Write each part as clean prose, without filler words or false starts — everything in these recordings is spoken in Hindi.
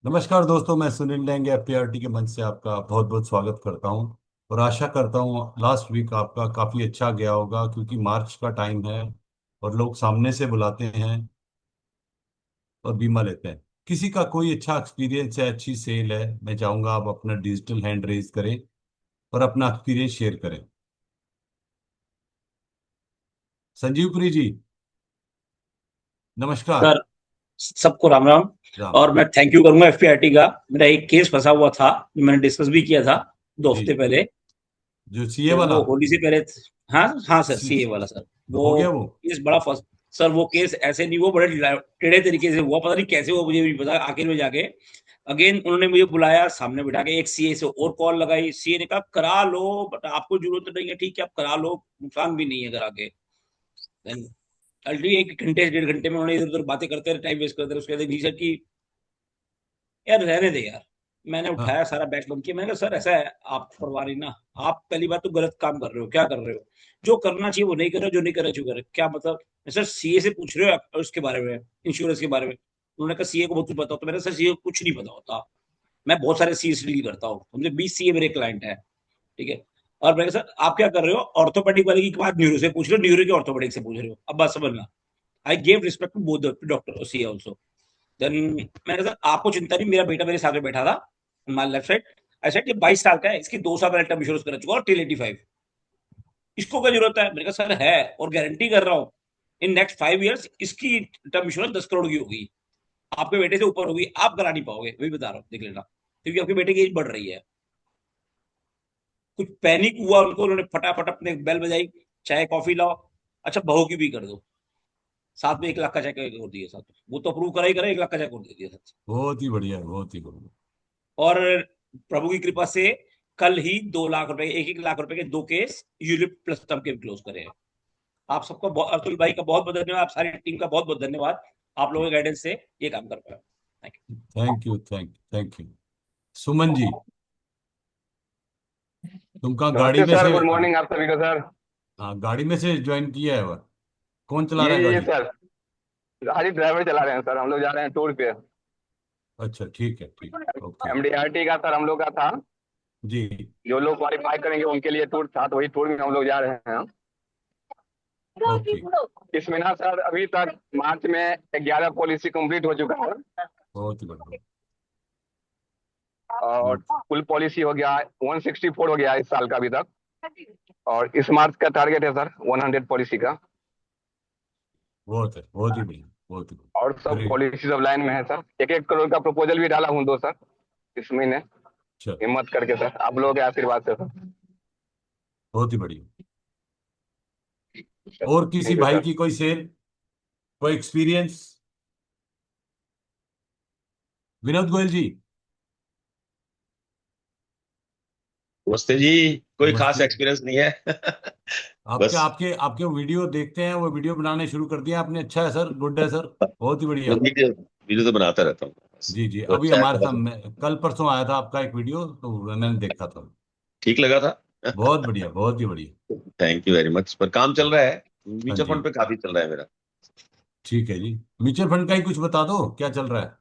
नमस्कार दोस्तों, मैं सुनील लेंगे एफपीआरटी के मंच से आपका बहुत बहुत स्वागत करता हूं। और आशा करता हूं लास्ट वीक आपका काफ़ी अच्छा गया होगा, क्योंकि मार्च का टाइम है और लोग सामने से बुलाते हैं और बीमा लेते हैं। किसी का कोई अच्छा एक्सपीरियंस है, अच्छी सेल है, मैं चाहूंगा आप अपना डिजिटल हैंड रेज करें और अपना एक्सपीरियंस शेयर करें। संजीव पुरी जी, नमस्कार। सर, सबको राम राम। राम और राम। मैं थैंक यू करूंगा एफपीआईटी का। मेरा एक केस फंसा हुआ था जो मैंने डिस्कस भी किया था दो जी, हफ्ते पहले। जो सीए तो वाला। वो होली से पहले हाँ हाँ सर, सी, सीए वाला सर। वो हो गया वो। केस बड़ा फंस सर, वो केस ऐसे नहीं, वो बड़े टेढ़े तरीके से हुआ, पता नहीं कैसे हुआ, मुझे भी नहीं पता। आखिर में जाके अगेन उन्होंने मुझे बुलाया, सामने बिठा के एक सीए से और कॉल लगाई। सीए ने कहा करा लो, बट आपको जरूरत नहीं है, ठीक है आप करा लो, नुकसान भी नहीं है करा के। अल्टीमेटली 1 घंटे 1.5 घंटे में उन्होंने इधर उधर बातें करते रहे, टाइम वेस्ट करते रहे। उसके बाद जी सर की यार रहने दे यार। मैंने हाँ। उठाया, सारा बैच बंद किया। मैंने कहा सर ऐसा है, आप परवाह नहीं ना, आप पहली बात तो गलत काम कर रहे हो। क्या कर रहे हो? जो करना चाहिए वो नहीं कर रहे हो, जो नहीं करना चाहिए वो कर रहे हो। क्या मतलब? सर सीए से पूछ रहे हो आप उसके बारे में, इंश्योरेंस के बारे में? उन्होंने कहा सीए को बहुत कुछ पता होता है। मैंने कहा, सर सीए को कुछ नहीं पता होता। मैं बहुत सारे सीए से डील करता हूँ, समझे, 20 सीए मेरे क्लाइंट है, ठीक है। और मैंने कहा सर आप क्या कर रहे हो, ऑर्थोपेडिक वाले की बात न्यूरो से पूछ रहे हो, न्यूरो की ऑर्थोपेडिक से पूछ रहे हो। अब बात समझना। I gave respect to both doctor CA also. Then मैंने कहा सर आपको चिंता नहीं, मेरा बेटा मेरे साथ में बैठा था, my left side. I said ये 22 साल का है, इसकी 2 साल मैंने टर्म इंश्योरेंस करा चुका और टिल 85, इसको क्या जरूरत है? मैंने कहा सर है, और गारंटी कर रहा हूँ इन नेक्स्ट 5 इयर्स इसकी टर्म इंश्योरेंस 10 करोड़ की होगी, आपके बेटे से ऊपर होगी। आप करा नहीं पाओगे, वही बता रहा हूँ, देख लेना, क्योंकि आपके बेटे की एज बढ़ रही है। कुछ पैनिक हुआ उनको, उन्होंने फटाफट अपने बेल बजाई, चाय कॉफी लाओ, अच्छा बहू की भी कर दो, साथ में 1 लाख का चेक कर दिया साथ में। वो तो अप्रूव करा ही करा, 1 लाख का चेक कर दिया साथ। बहुत ही बढ़िया, बहुत ही बढ़िया। और प्रभु की कृपा से कल ही 2 लाख रुपए, 1-1 लाख रुपए के 2 केस यूलिप प्लस टर्म के क्लोज करे हैं। आप सबका अतुल भाई का बहुत बहुत धन्यवाद, आप सारी टीम का बहुत बहुत धन्यवाद। आप लोगों के गाइडेंस से ये काम कर पाया। Thank thank you, thank you. Suman ji, तुम कहाँ गाड़ी नमस्ते में सर, से? गुड मॉर्निंग आप सभी को सर। हाँ, गाड़ी में से ज्वाइन किया है वह। कौन चला जी रहा है जी जी गाड़ी? सर, गाड़ी ड्राइवर चला रहे हैं सर, हम लोग जा रहे हैं टूर पे। अच्छा, ठीक है, ठीक। ओके। एमडीआरटी का सर हम लोग का था। जी। जो लोग क्वालिफाई करेंगे उनके लिए टूर था, तो वही टूर में हम लोग जा रहे हैं। ओके। इसमें ना सर अभी तक मार्च में 11 पॉलिसी कंप्लीट हो चुका है। बहुत ही बढ़िया। और गुड। कुल पॉलिसी हो गया 164 हो गया इस साल का अभी तक। और इस मार्च का टारगेट है सर 100 पॉलिसी का। बहुत है, बहुत ही बढ़िया, बहुत ही और बढ़िया। सब ग्रेट। पॉलिसी सब लाइन में है सर। 1-1 करोड़ का प्रपोजल भी डाला हूँ दो सर इस महीने। अच्छा। हिम्मत करके सर, आप लोगों के आशीर्वाद से सर। बहुत ही बढ़िया। और किसी थैंक यू भाई सर। की कोई सेल, कोई एक्सपीरियंस? विनोद गोयल जी। नमस्ते जी। कोई खास नमस्ते। एक्सपीरियंस नहीं है। आपके बस आपके आपके वीडियो देखते हैं, वो वीडियो बनाने शुरू कर दिया आपने। अच्छा है सर, गुड है सर। बहुत ही बढ़िया। वीडियो वीडियो तो बनाता रहता हूँ बस। जी जी, तो अभी अच्छा है हमारे थोड़ा सा। सामने कल परसों आया था आपका एक वीडियो, तो मैंने देखा था। ठीक लगा था। बहुत बढ़िया, बहुत ही बढ़िया। Thank you very much. पर काम चल रहा है, हाँ म्यूचुअल जी। फंड पे काफी चल रहा है मेरा। ठीक है जी। म्यूचुअल फंड का ही कुछ बता दो, क्या चल रहा है?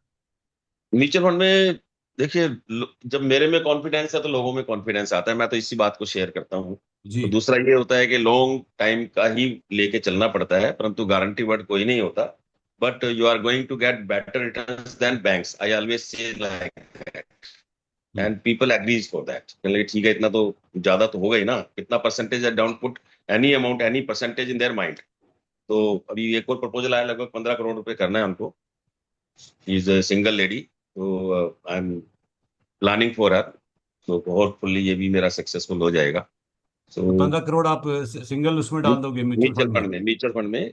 म्यूचुअल फंड में देखिए, जब मेरे में कॉन्फिडेंस है तो लोगों में कॉन्फिडेंस आता है, मैं तो इसी बात को शेयर करता हूँ। जी। तो दूसरा ये होता है कि लॉन्ग टाइम का ही लेके चलना पड़ता है, परंतु गारंटी वर्ड कोई नहीं होता। But you are going to get better returns than banks, I always say like, hmm. And people agrees for that. चलिए ठीक है, इतना तो ज्यादा तो होगा ही ना, कितना परसेंटेज है, don't put any amount any percentage in their mind. तो अभी एक और प्रपोजल आया, लगभग 15 करोड़ रुपए करना है उनको। इज सिंगल लेडी, तो I am planning for her. तो होपफुली ये भी मेरा सक्सेसफुल हो जाएगा। सो तो 15 करोड़ आप सिंगल उसमें डाल दोगे म्यूचुअल म्यूचुअल फंड में? फंड में, म्यूचुअल फंड में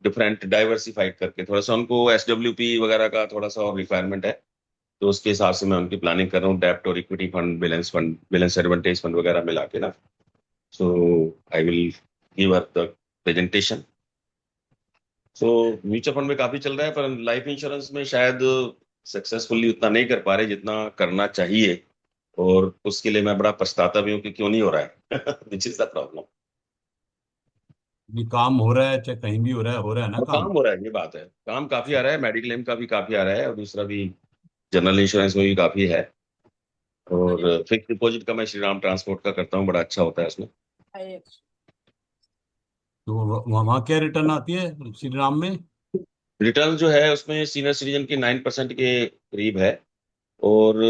डिफरेंट डाइवर्सिफाइड करके, थोड़ा सा उनको एसडब्ल्यूपी वगैरह का थोड़ा सा और रिक्वायरमेंट है। तो उसके हिसाब से मैं उनकी प्लानिंग कर रहा हूँ, डेप्ट और equity fund, balance advantage fund वगैरह मिला के ना। So I will give her the presentation. सो म्यूचुअल फंड में काफी चल रहा है, पर लाइफ इंश्योरेंस में शायद सक्सेसफुली उतना नहीं कर पा रहे जितना करना चाहिए। और उसके लिए मैं बड़ा पछताता भी हूँ कि क्यों नहीं हो रहा है। Which is the problem. ये काम हो रहा है, चाहे कहीं भी हो रहा है ना और काम काम। हो रहा है, ये बात है, काम काफी आ रहा है, मेडिक्लेम का भी काफी आ रहा है, और दूसरा भी जनरल इंश्योरेंस में भी काफी है। और फिक्स डिपॉजिट का मैं श्रीराम ट्रांसपोर्ट का करता हूँ, बड़ा अच्छा होता है उसमें। तो वहाँ क्या रिटर्न आती है श्री राम में? रिटर्न जो है उसमें सीनियर सिटीजन की 9% के करीब है। और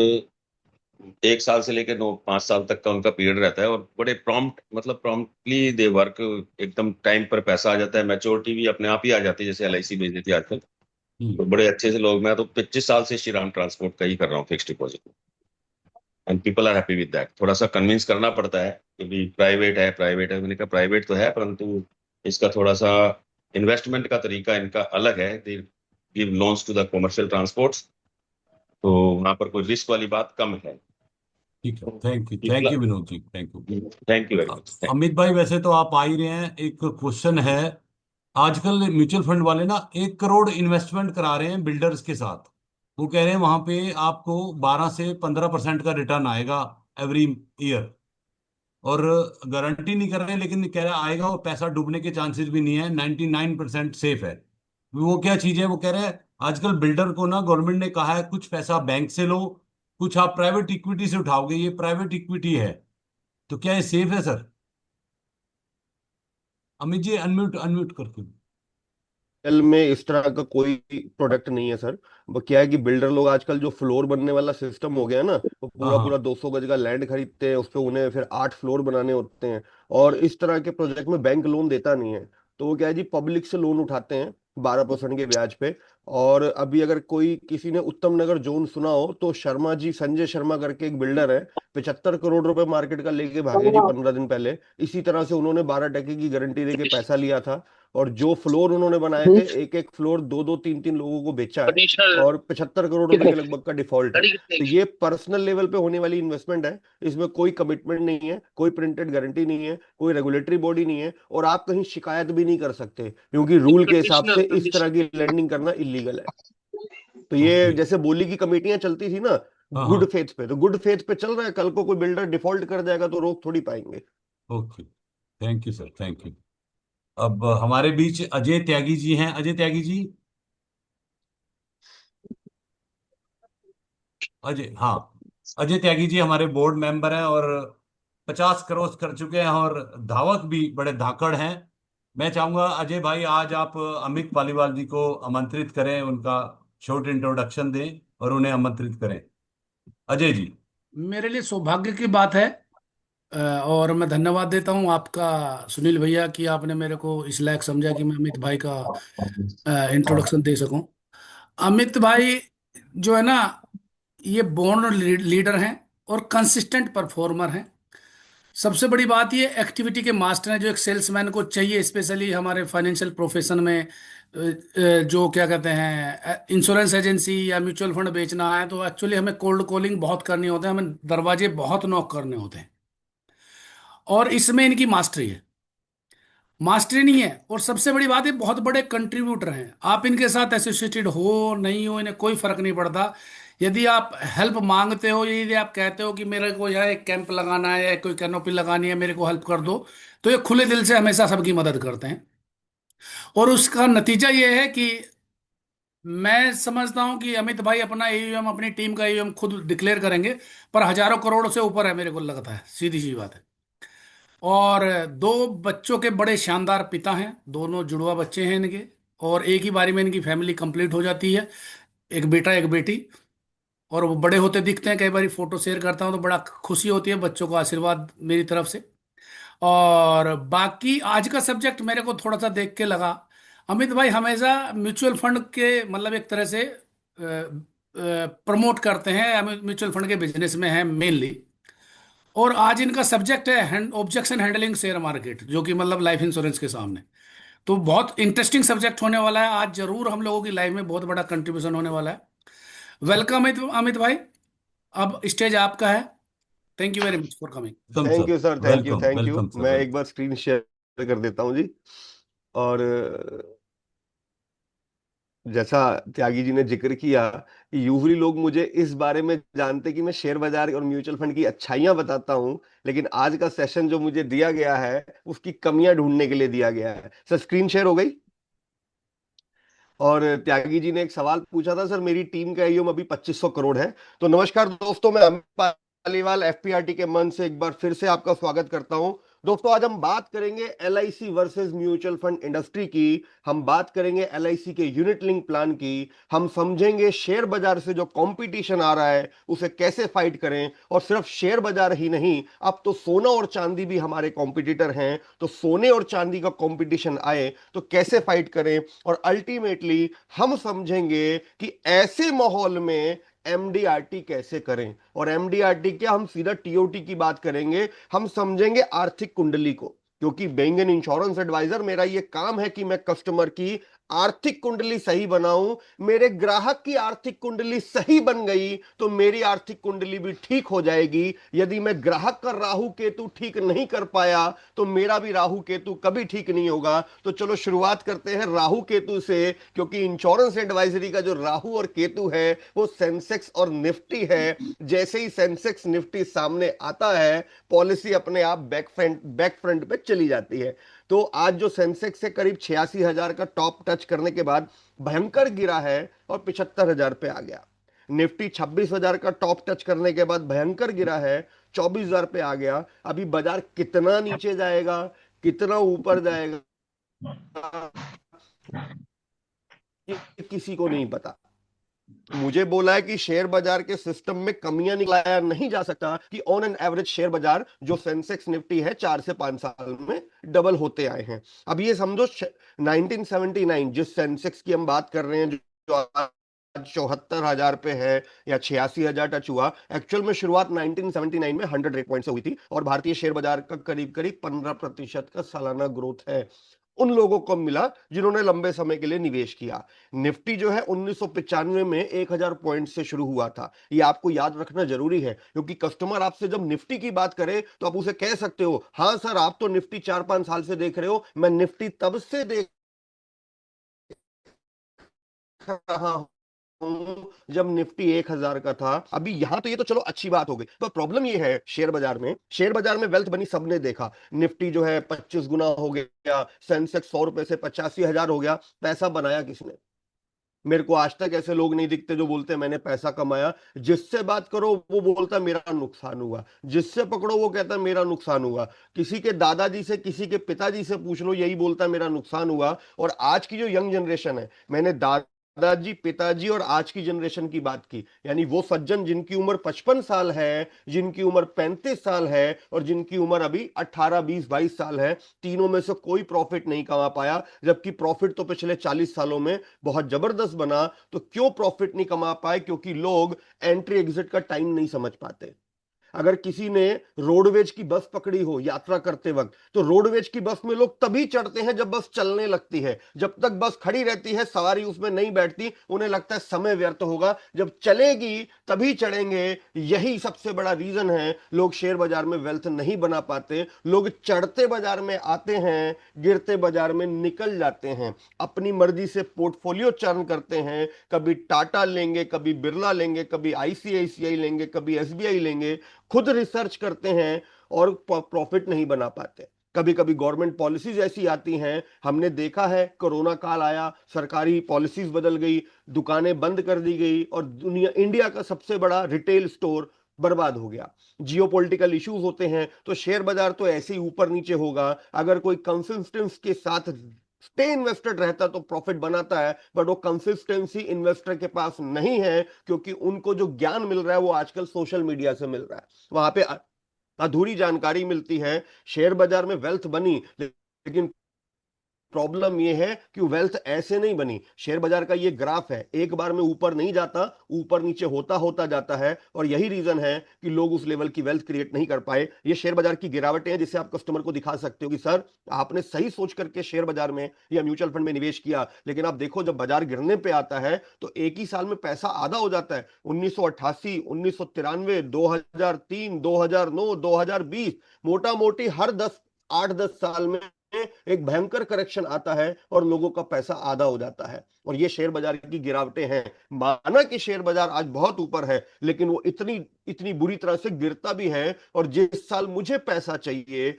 1 साल से लेकर 5 साल तक का उनका पीरियड रहता है, और बड़े प्रॉम्प्ट, मतलब प्रॉम्प्टली दे वर्क, एकदम टाइम पर पैसा आ जाता है, मैच्योरिटी भी अपने आप ही आ जाती है, जैसे LIC भेज देती है आजकल। तो बड़े अच्छे से लोग, मैं तो 25 साल से श्रीराम ट्रांसपोर्ट का ही कर रहा हूँ fix deposit, and people are happy with that. थोड़ा सा कन्विंस करना पड़ता है क्योंकि प्राइवेट है, प्राइवेट है, मैंने कहा प्राइवेट तो है, परंतु इसका थोड़ा सा इन्वेस्टमेंट का तरीका इनका अलग है। They give loans to the commercial transports, तो वहां पर कोई रिस्क वाली बात कम है। ठीक है, thank you Vinod ji, thank you. Thank you very much. Amit भाई, वैसे तो आप आ ही रहे हैं, एक क्वेश्चन है। आजकल म्यूचुअल फंड वाले ना 1 करोड़ इन्वेस्टमेंट करा रहे हैं बिल्डर्स के साथ। वो कह रहे हैं वहां पे आपको 12 से 15% का रिटर्न आएगा एवरी ईयर। और गारंटी नहीं कर रहे हैं, लेकिन कह रहे हैं आएगा, और पैसा डूबने के चांसेस भी नहीं है, 99% सेफ है। वो क्या चीज है? वो कह रहे हैं आजकल बिल्डर को ना गवर्नमेंट ने कहा है कुछ पैसा बैंक से लो, कुछ आप प्राइवेट इक्विटी से उठाओगे। ये प्राइवेट इक्विटी है, तो क्या ये सेफ है sir? Amit ji, unmute unmute करके। एल में इस तरह का कोई प्रोडक्ट नहीं है सर। वो क्या है कि बिल्डर लोग आजकल जो फ्लोर बनने वाला सिस्टम हो गया है ना, वो हाँ पूरा हाँ। पूरा 200 गज का लैंड खरीदते हैं, उस पे उन्हें फिर 8 फ्लोर बनाने होते हैं। और इस तरह के प्रोजेक्ट में बैंक लोन देता नहीं है। तो वो क्या है जी, पब्लिक से लोन उठाते हैं 12% के ब्याज पे। और अभी अगर कोई किसी ने उत्तम नगर जोन सुना हो तो शर्मा जी, संजय शर्मा करके एक बिल्डर है, 75 करोड़ रुपए मार्केट का लेके भागे जी 15 दिन पहले। इसी तरह से उन्होंने 12 टके की गारंटी देके पैसा लिया था। और जो फ्लोर उन्होंने बनाए थे, एक एक फ्लोर दो दो तीन तीन लोगों को बेचा है। और 75 करोड़ रुपए के लगभग का डिफॉल्ट है। तो ये पर्सनल लेवल पे होने वाली इन्वेस्टमेंट है। इसमें कोई कमिटमेंट नहीं है, कोई प्रिंटेड गारंटी नहीं है, कोई रेगुलेटरी बॉडी नहीं है, और आप कहीं शिकायत भी नहीं कर सकते क्योंकि रूल के हिसाब से इस तरह की लैंडिंग करना इलीगल है। तो ये ओके। जैसे बोली की कमेटियां चलती थी ना हाँ हाँ। गुड फेथ पे, तो गुड फेथ पे चल रहा है। कल को कोई बिल्डर डिफॉल्ट कर जाएगा तो रोक थोड़ी पाएंगे। Okay, thank you sir, thank you. अब हमारे बीच अजय त्यागी जी हैं। अजय त्यागी जी, अजय, हाँ, अजय त्यागी जी हमारे बोर्ड मेंबर हैं, और 50 क्रॉस कर चुके हैं, और धावक भी बड़े धाकड़ हैं। मैं चाहूंगा अजय भाई आज आप अमित पालीवाल जी को आमंत्रित करें, उनका शॉर्ट इंट्रोडक्शन दें और उन्हें आमंत्रित करें। अजय जी। मेरे लिए सौभाग्य की बात है। और मैं धन्यवाद देता हूं आपका, सुनील भैया, कि आपने मेरे को इस लायक समझा कि मैं अमित भाई का इंट्रोडक्शन दे सकूं। अमित भाई जो है ना, ये बोर्न लीडर हैं और कंसिस्टेंट परफॉर्मर हैं। सबसे बड़ी बात, ये एक्टिविटी के मास्टर हैं, जो एक सेल्समैन को चाहिए, स्पेशली हमारे फाइनेंशियल प्रोफेशन में। जो क्या कहते हैं, इंश्योरेंस एजेंसी या म्यूचुअल फंड बेचना है तो एक्चुअली हमें कोल्ड कॉलिंग बहुत करनी होते हैं, हमें दरवाजे बहुत नॉक करने होते हैं। और इसमें इनकी मास्टरी है, मास्टरी नहीं है। और सबसे बड़ी बात है, बहुत बड़े कंट्रीब्यूटर हैं। आप इनके साथ एसोसिएटेड हो नहीं हो, इन्हें कोई फर्क नहीं पड़ता। यदि आप हेल्प मांगते हो, यदि आप कहते हो कि मेरे को यहाँ एक कैंप लगाना है या कोई कैनोपी लगानी है, मेरे को हेल्प कर दो, तो ये खुले दिल से हमेशा सबकी मदद करते हैं। और उसका नतीजा ये है कि मैं समझता हूं कि अमित भाई अपना एयूएम, अपनी टीम का एयूएम खुद डिक्लेयर करेंगे, पर हजारों करोड़ से ऊपर है, मेरे को लगता है, सीधी सी बात है। और दो बच्चों के बड़े शानदार पिता हैं, दोनों जुड़वा बच्चे हैं इनके। और एक ही बारी में इनकी फैमिली कंप्लीट हो जाती है, एक बेटा एक बेटी। और वो बड़े होते दिखते हैं, कई बार फोटो शेयर करता हूं तो बड़ा खुशी होती है, बच्चों को आशीर्वाद मेरी तरफ से। और बाकी आज का सब्जेक्ट मेरे को थोड़ा सा देख के लगा, अमित भाई हमेशा म्यूचुअल फंड के मतलब एक तरह से प्रमोट करते हैं, म्यूचुअल फंड के बिजनेस में है मेनली। और आज इनका सब्जेक्ट है ऑब्जेक्शन हैंडलिंग शेयर मार्केट, जो कि मतलब लाइफ इंश्योरेंस के सामने। तो बहुत इंटरेस्टिंग सब्जेक्ट होने वाला है आज, जरूर हम लोगों की लाइफ में बहुत बड़ा कंट्रीब्यूशन होने वाला है। वेलकम अमित भाई, अब स्टेज आपका है। Thank you very much for coming. Welcome thank sir. You sir, thank you welcome thank you. Welcome sir, मैं एक वेलकम। बार स्क्रीन शेयर कर देता हूँ जी। और जैसा त्यागी जी ने जिक्र किया कि यूजली लोग मुझे इस बारे में जानते कि मैं शेयर बाजार और म्यूचुअल फंड की अच्छाइयां बताता हूं, लेकिन आज का सेशन जो मुझे दिया गया है उसकी कमियां ढूंढने के लिए दिया गया है। सर स्क्रीन शेयर हो गई? और त्यागी जी ने एक सवाल पूछा था, सर मेरी टीम का AUM अभी 2500 करोड़ है। तो नमस्कार दोस्तों, मैं अमित पालीवाल FPRT के मंच से एक बार फिर से आपका स्वागत करता हूं। दोस्तों आज हम बात करेंगे LIC versus mutual fund industry की, हम बात करेंगे LIC के यूनिट लिंक प्लान की, हम समझेंगे शेयर बाजार से जो कंपटीशन आ रहा है उसे कैसे फाइट करें। और सिर्फ शेयर बाजार ही नहीं, अब तो सोना और चांदी भी हमारे कॉम्पिटिटर हैं, तो सोने और चांदी का कंपटीशन आए तो कैसे फाइट करें। और अल्टीमेटली हम समझेंगे कि ऐसे माहौल में MDRT कैसे करें। और MDRT क्या, हम सीधा TOT की बात करेंगे, हम समझेंगे आर्थिक कुंडली को, क्योंकि बीइंग एन इंश्योरेंस एडवाइजर मेरा ये काम है कि मैं कस्टमर की आर्थिक कुंडली सही बनाऊं। मेरे ग्राहक की आर्थिक कुंडली सही बन गई तो मेरी आर्थिक कुंडली भी ठीक हो जाएगी। यदि मैं ग्राहक का राहु केतु ठीक नहीं कर पाया तो मेरा भी राहु केतु कभी ठीक नहीं होगा। तो चलो शुरुआत करते हैं राहु केतु से, क्योंकि इंश्योरेंस एडवाइजरी का जो राहु और केतु है वो सेंसेक्स और निफ्टी है। जैसे ही सेंसेक्स निफ्टी सामने आता है, पॉलिसी अपने आप बैक फ्रंट पे चली जाती है। तो आज जो सेंसेक्स से करीब 86,000 का टॉप टच करने के बाद भयंकर गिरा है और 75,000 पे आ गया। निफ्टी 26,000 का टॉप टच करने के बाद भयंकर गिरा है, 24,000 पे आ गया। अभी बाजार कितना नीचे जाएगा, कितना ऊपर जाएगा, ये किसी को नहीं पता। मुझे बोला है कि शेयर बाजार के सिस्टम में कमियां निकाला नहीं जा सकता, कि ऑन एन एवरेज शेयर बाजार जो सेंसेक्स निफ्टी है 4 से 5 साल में डबल होते आए हैं। अब ये समझो 1979 जिस सेंसेक्स की हम बात कर रहे हैं, जो आज 74,000 पे है या 86,000 टच हुआ, एक्चुअल में शुरुआत 1979 में 100 रेट पॉइंट से हुई थी। और भारतीय शेयर बाजार का करीब करीब 15% का सालाना ग्रोथ है उन लोगों को मिला जिन्होंने लंबे समय के लिए निवेश किया। निफ्टी जो है 1995 में 1,000 पॉइंट से शुरू हुआ था, ये आपको याद रखना जरूरी है, क्योंकि कस्टमर आपसे जब निफ्टी की बात करे तो आप उसे कह सकते हो, हाँ सर आप तो निफ्टी 4-5 साल से देख रहे हो, मैं निफ्टी तब से देख रहा हूं जब निफ्टी 1,000 का था। अभी यहां तो ये तो चलो अच्छी बात हो गई, पर प्रॉब्लम ये है शेयर बाजार में वेल्थ बनी सबने देखा। निफ्टी जो है 25 गुना हो गया, सेंसेक्स 100 रुपए से 85,000 हो गया। पैसा बनाया किसने? मेरे को आज तक ऐसे लोग नहीं दिखते जो बोलते मैंने पैसा कमाया। जिससे बात करो वो बोलता मेरा नुकसान हुआ, जिससे पकड़ो वो कहता मेरा नुकसान हुआ। किसी के दादाजी से, किसी के पिताजी से पूछ लो, यही बोलता मेरा नुकसान हुआ। और आज की जो यंग जनरेशन है, मैंने दादाजी, पिताजी और आज की जनरेशन की बात की, यानी वो सज्जन जिनकी उम्र 55 साल है, जिनकी उम्र 35 साल है और जिनकी उम्र अभी 18, 20, 22 साल है, तीनों में से कोई प्रॉफिट नहीं कमा पाया। जबकि प्रॉफिट तो पिछले 40 सालों में बहुत जबरदस्त बना। तो क्यों प्रॉफिट नहीं कमा पाए? क्योंकि लोग एंट्री एग्जिट का टाइम नहीं समझ पाते। अगर किसी ने रोडवेज की बस पकड़ी हो यात्रा करते वक्त, तो रोडवेज की बस में लोग तभी चढ़ते हैं जब बस चलने लगती है। जब तक बस खड़ी रहती है, सवारी उसमें नहीं बैठती, उन्हें लगता है समय व्यर्थ होगा। जब चलेगी तभी चढ़ेंगे। यही सबसे बड़ा रीजन है लोग शेयर बाजार में वेल्थ नहीं बना पाते। लोग चढ़ते बाजार में आते हैं, गिरते बाजार में निकल जाते हैं, अपनी मर्जी से पोर्टफोलियो चर्न करते हैं। कभी टाटा लेंगे, कभी बिरला लेंगे, कभी ICICI लेंगे, कभी SBI लेंगे, खुद रिसर्च करते हैं और प्रॉफिट नहीं बना पाते। कभी कभी गवर्नमेंट पॉलिसीज ऐसी आती हैं, हमने देखा है कोरोना काल आया, सरकारी पॉलिसीज बदल गई, दुकानें बंद कर दी गई और इंडिया का सबसे बड़ा रिटेल स्टोर बर्बाद हो गया। जियोपॉलिटिकल इश्यूज होते हैं तो शेयर बाजार तो ऐसे ही ऊपर नीचे होगा। अगर कोई कंसिस्टेंस के साथ स्टे इन्वेस्टेड रहता तो प्रॉफिट बनाता है, बट वो कंसिस्टेंसी इन्वेस्टर के पास नहीं है, क्योंकि उनको जो ज्ञान मिल रहा है वो आजकल सोशल मीडिया से मिल रहा है, वहां पे अधूरी जानकारी मिलती है। शेयर बाजार में वेल्थ बनी, लेकिन प्रॉब्लम यह है कि वेल्थ ऐसे नहीं बनी। शेयर बाजार का ये ग्राफ है, एक बार में ऊपर नहीं जाता, ऊपर नीचे होता होता जाता है। और यही रीजन है कि लोग उस लेवल की वेल्थ क्रिएट नहीं कर पाए। ये शेयर बाजार की गिरावटें हैं जिसे आप कस्टमर को दिखा सकते हो कि सर आपने सही सोच करके शेयर बाजार में या म्यूचुअल फंड में निवेश किया, लेकिन आप देखो जब बाजार गिरने पे आता है तो एक ही साल में पैसा आधा हो जाता है। 1988, 1993, 2003, 2009, 2020, मोटा मोटी हर 8-10 साल में एक भयंकर करेक्शन आता है और लोगों का पैसा आधा हो जाता है। और ये शेयर बाजार की गिरावटें हैं। माना कि शेयर बाजार आज बहुत ऊपर है, लेकिन वो इतनी इतनी बुरी तरह से गिरता भी है। और जिस साल मुझे पैसा चाहिए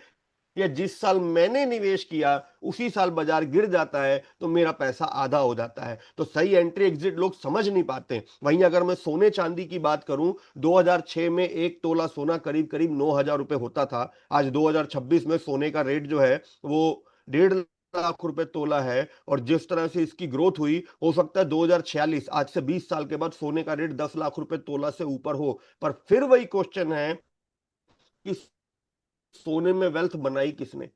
या जिस साल मैंने निवेश किया उसी साल बाजार गिर जाता है तो मेरा पैसा आधा हो जाता है। तो सही एंट्री एग्जिट लोग समझ नहीं पाते। वहीं अगर मैं सोने चांदी की बात करूं, 2006 में एक तोला सोना करीब करीब 9,000 रुपए होता था। आज 2026 में सोने का रेट जो है वो 1.5 लाख रुपए तोला है। और जिस तरह से इसकी ग्रोथ हुई, हो सकता है 2046 आज से 20 साल के बाद सोने का रेट 10 लाख रुपए तोला से ऊपर हो। पर फिर वही क्वेश्चन है कि सोने में वेल्थ बनाई किसने?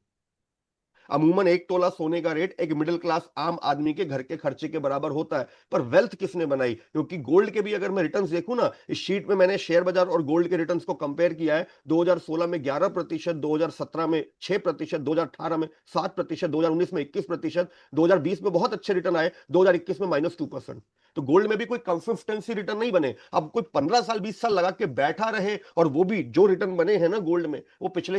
अमूमन एक तोला सोने का रेट एक मिडिल क्लास आम आदमी के घर के खर्चे के बराबर होता है, पर वेल्थ किसने बनाई? क्योंकि गोल्ड के भी अगर मैं रिटर्न्स देखूं ना, इस शीट में मैंने शेयर बाजार और गोल्ड के रिटर्न्स को कंपेयर किया है। 2016 में 11%, 2017 में 6%, 2018 में 7%, 2019 में 21%, 2020 में बहुत अच्छे रिटर्न आए, 2021 में -2%। तो गोल्ड में भी कोई कंसिस्टेंसी रिटर्न नहीं बने। अब कोई 15 साल 20 साल लगा के बैठा रहे, और वो भी जो रिटर्न बने हैं ना गोल्ड में, वो पिछले